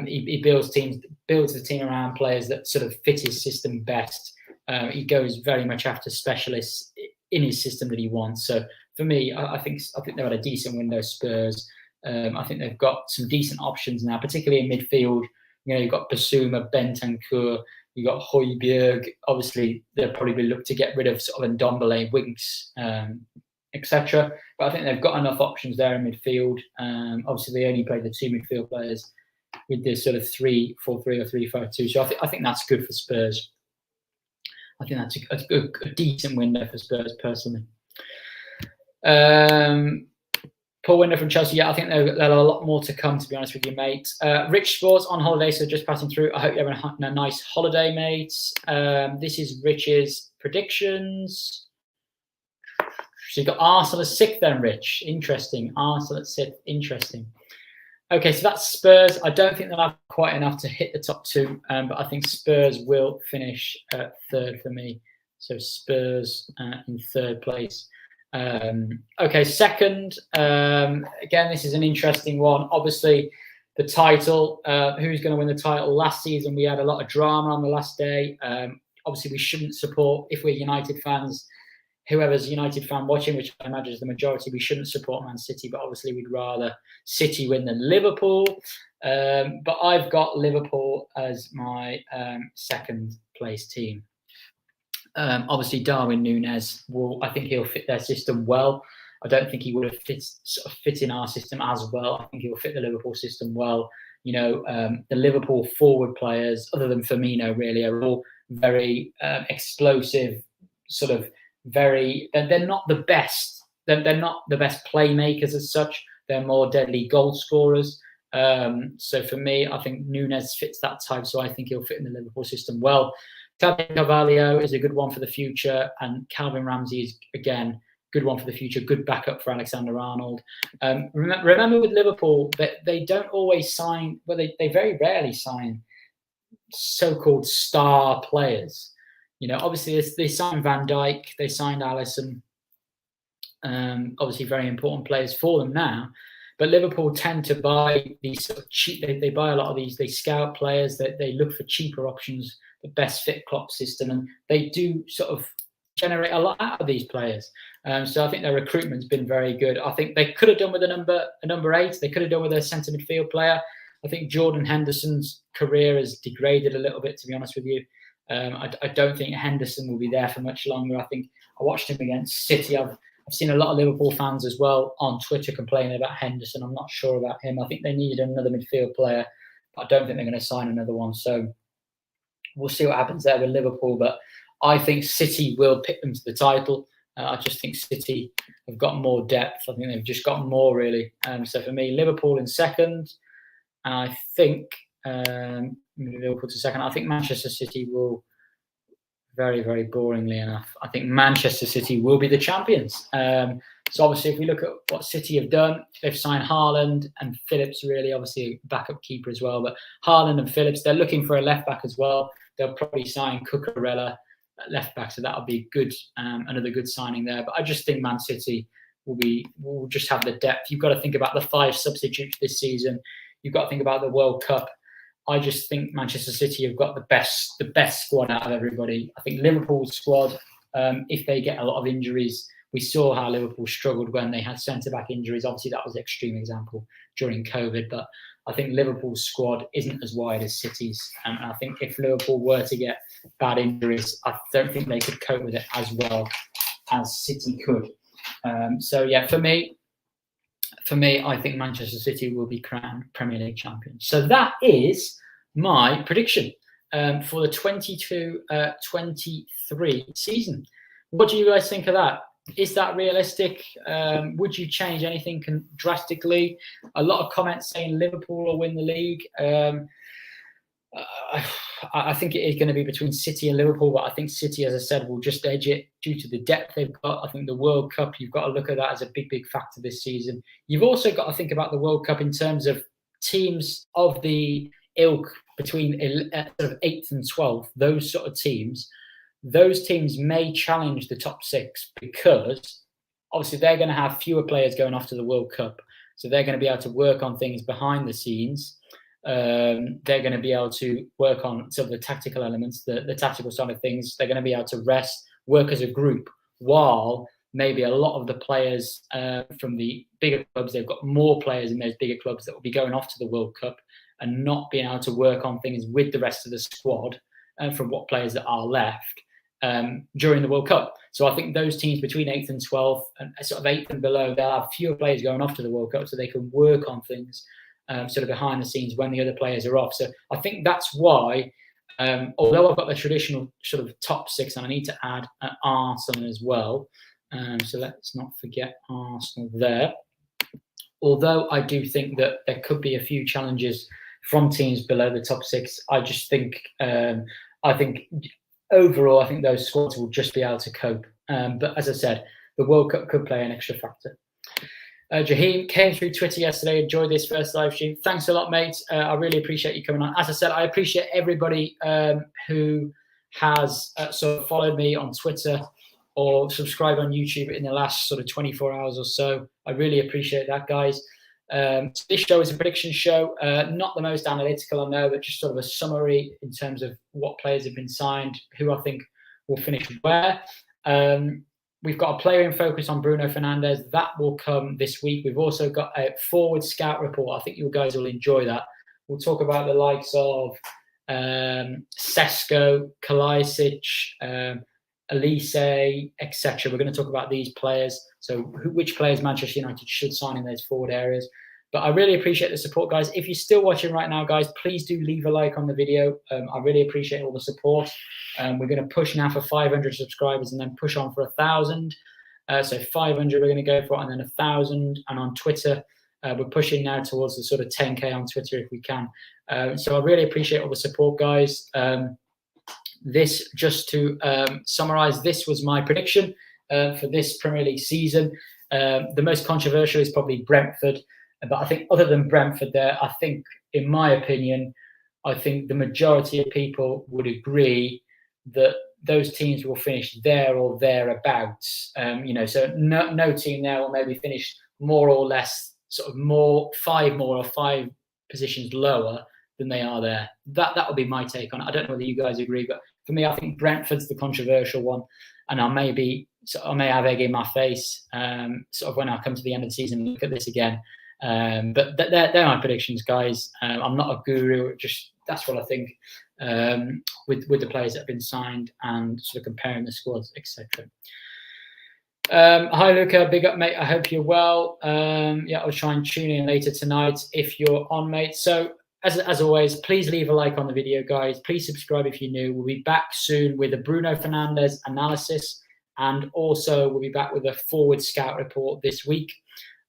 He builds the team around players that sort of fit his system best. He goes very much after specialists in his system that he wants. So for me, I think they've had a decent window, Spurs. I think they've got some decent options now, particularly in midfield. You've got Bissouma, Bentancur, you've got Højbjerg. Obviously, they'll probably look to get rid of sort of Ndombele, Winks, etc. But I think they've got enough options there in midfield. Obviously, they only play the two midfield players with this sort of 3-4-3 or 3-5-2. So I think that's good for Spurs. I think that's a decent window for Spurs, personally. Poor window from Chelsea. Yeah, I think there's a lot more to come, to be honest with you, mate. Rich Sports on holiday, so just passing through. I hope you're having a nice holiday, mate. This is Rich's predictions. So you've got Arsenal at 6th then, Rich. Interesting. Arsenal at 6th. Interesting. Okay, so that's Spurs. I don't think they'll have quite enough to hit the top two, but I think Spurs will finish 3rd for me. So Spurs in 3rd place. Okay, 2nd. Again, this is an interesting one. Obviously, the title. Who's going to win the title? Last season, we had a lot of drama on the last day. Obviously, we shouldn't support, if we're United fans, whoever's a United fan watching, which I imagine is the majority, we shouldn't support Man City, but obviously we'd rather City win than Liverpool. But I've got Liverpool as my 2nd place team. Obviously, Darwin Núñez I think he'll fit their system well. I don't think he would have fit in our system as well. I think he'll fit the Liverpool system well. The Liverpool forward players, other than Firmino, really, are all very explosive, sort of very. They're not the best. They're not the best playmakers as such. They're more deadly goal scorers. So for me, I think Núñez fits that type. So I think he'll fit in the Liverpool system well. Carvalho is a good one for the future, and Calvin Ramsey is, again, good one for the future, good backup for Alexander-Arnold. Remember with Liverpool, they don't always sign, well, they very rarely sign so-called star players. Obviously they signed Van Dijk, they signed Alisson, obviously very important players for them now. But Liverpool tend to buy these sort of cheap. They buy a lot of these. They scout players. They look for cheaper options, the best fit Klopp system, and they do sort of generate a lot out of these players. So I think their recruitment's been very good. I think they could have done with a number 8. They could have done with a centre midfield player. I think Jordan Henderson's career has degraded a little bit, to be honest with you. I don't think Henderson will be there for much longer. I think I watched him against City. I've seen a lot of Liverpool fans as well on Twitter complaining about Henderson. I'm not sure about him. I think they needed another midfield player. I don't think they're going to sign another one. So we'll see what happens there with Liverpool. But I think City will pick them to the title. I just think City have got more depth. I think they've just got more, really. So for me, Liverpool in 2nd. And I think Liverpool to 2nd. I think Manchester City will very, very boringly enough, I think Manchester City will be the champions. So obviously, if we look at what City have done, they've signed Haaland and Phillips, really, obviously a backup keeper as well. But Haaland and Phillips, they're looking for a left back as well. They'll probably sign Cucurella at left back, so that'll be good, another good signing there. But I just think Man City will just have the depth. You've got to think about the 5 substitutes this season. You've got to think about the World Cup. I just think Manchester City have got the best squad out of everybody. I think Liverpool's squad, if they get a lot of injuries, we saw how Liverpool struggled when they had centre-back injuries. Obviously, that was an extreme example during COVID, but I think Liverpool's squad isn't as wide as City's. And I think if Liverpool were to get bad injuries, I don't think they could cope with it as well as City could. So, yeah, for me, I think Manchester City will be crowned Premier League champions. So that is my prediction for the 22-23 season. What do you guys think of that? Is that realistic? Would you change anything drastically? A lot of comments saying Liverpool will win the league. I think it is going to be between City and Liverpool, but I think City, as I said, will just edge it due to the depth they've got. I think the World Cup, you've got to look at that as a big, big factor this season. You've also got to think about the World Cup in terms of teams of the ilk between sort of 8th and 12th, those sort of teams. Those teams may challenge the top 6 because obviously they're going to have fewer players going off to the World Cup. So they're going to be able to work on things behind the scenes. They're going to be able to work on sort of the tactical elements, the tactical side of things. They're going to be able to rest, work as a group, while maybe a lot of the players from the bigger clubs, they've got more players in those bigger clubs that will be going off to the World Cup and not being able to work on things with the rest of the squad from what players that are left during the World Cup. So I think those teams between 8th and 12th and sort of 8th and below, they'll have fewer players going off to the World Cup so they can work on things sort of behind the scenes when the other players are off. So I think that's why, although I've got the traditional sort of top 6, and I need to add Arsenal as well. So let's not forget Arsenal there. Although I do think that there could be a few challenges from teams below the top 6, I just think, overall, I think those squads will just be able to cope. But as I said, the World Cup could play an extra factor. Jaheem came through Twitter yesterday. Enjoyed this first live stream. Thanks a lot, mate. I really appreciate you coming on. As I said, I appreciate everybody who has sort of followed me on Twitter or subscribed on YouTube in the last sort of 24 hours or so. I really appreciate that, guys. This show is a prediction show, not the most analytical, I know, but just sort of a summary in terms of what players have been signed, who I think will finish where. We've got a player in focus on Bruno Fernandes. That will come this week. We've also got a forward scout report. I think you guys will enjoy that. We'll talk about the likes of Sesko, Kalajdzic, Elise, etc. We're going to talk about these players. So which players Manchester United should sign in those forward areas. But I really appreciate the support, guys. If you're still watching right now, guys, please do leave a like on the video. I really appreciate all the support. We're going to push now for 500 subscribers and then push on for 1,000. So 500 we're going to go for, and then 1,000. And on Twitter, we're pushing now towards the sort of 10K on Twitter if we can. So I really appreciate all the support, guys. This, just to summarise, this was my prediction for this Premier League season. The most controversial is probably Brentford. But I think other than Brentford there, I think, in my opinion, I think the majority of people would agree that those teams will finish there or thereabouts. So no team there will maybe finish more or less, sort of five positions lower than they are there. That would be my take on it. I don't know whether you guys agree, but for me, I think Brentford's the controversial one, and I may have egg in my face sort of when I come to the end of the season and look at this again. But they're my predictions, guys. I'm not a guru. Just that's what I think with the players that have been signed and sort of comparing the squads, etc. Hi, Luca. Big up, mate. I hope you're well. I'll try and tune in later tonight if you're on, mate. So as always, please leave a like on the video, guys. Please subscribe if you're new. We'll be back soon with a Bruno Fernandes analysis, and also we'll be back with a forward scout report this week.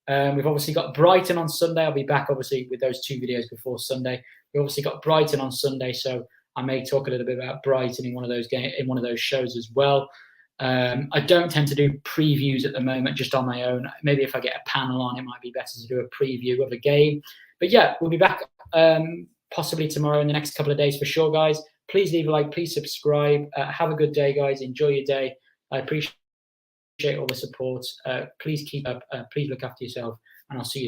We've obviously got Brighton on Sunday. I'll be back, obviously, with those 2 videos before Sunday. We've obviously got Brighton on Sunday, so I may talk a little bit about Brighton in one of those shows as well. I don't tend to do previews at the moment, just on my own. Maybe if I get a panel on, it might be better to do a preview of a game. But yeah, we'll be back possibly tomorrow in the next couple of days for sure, guys. Please leave a like, please subscribe. Have a good day, guys. Enjoy your day. I appreciate all the support. Please keep up. Please look after yourself, and I'll see you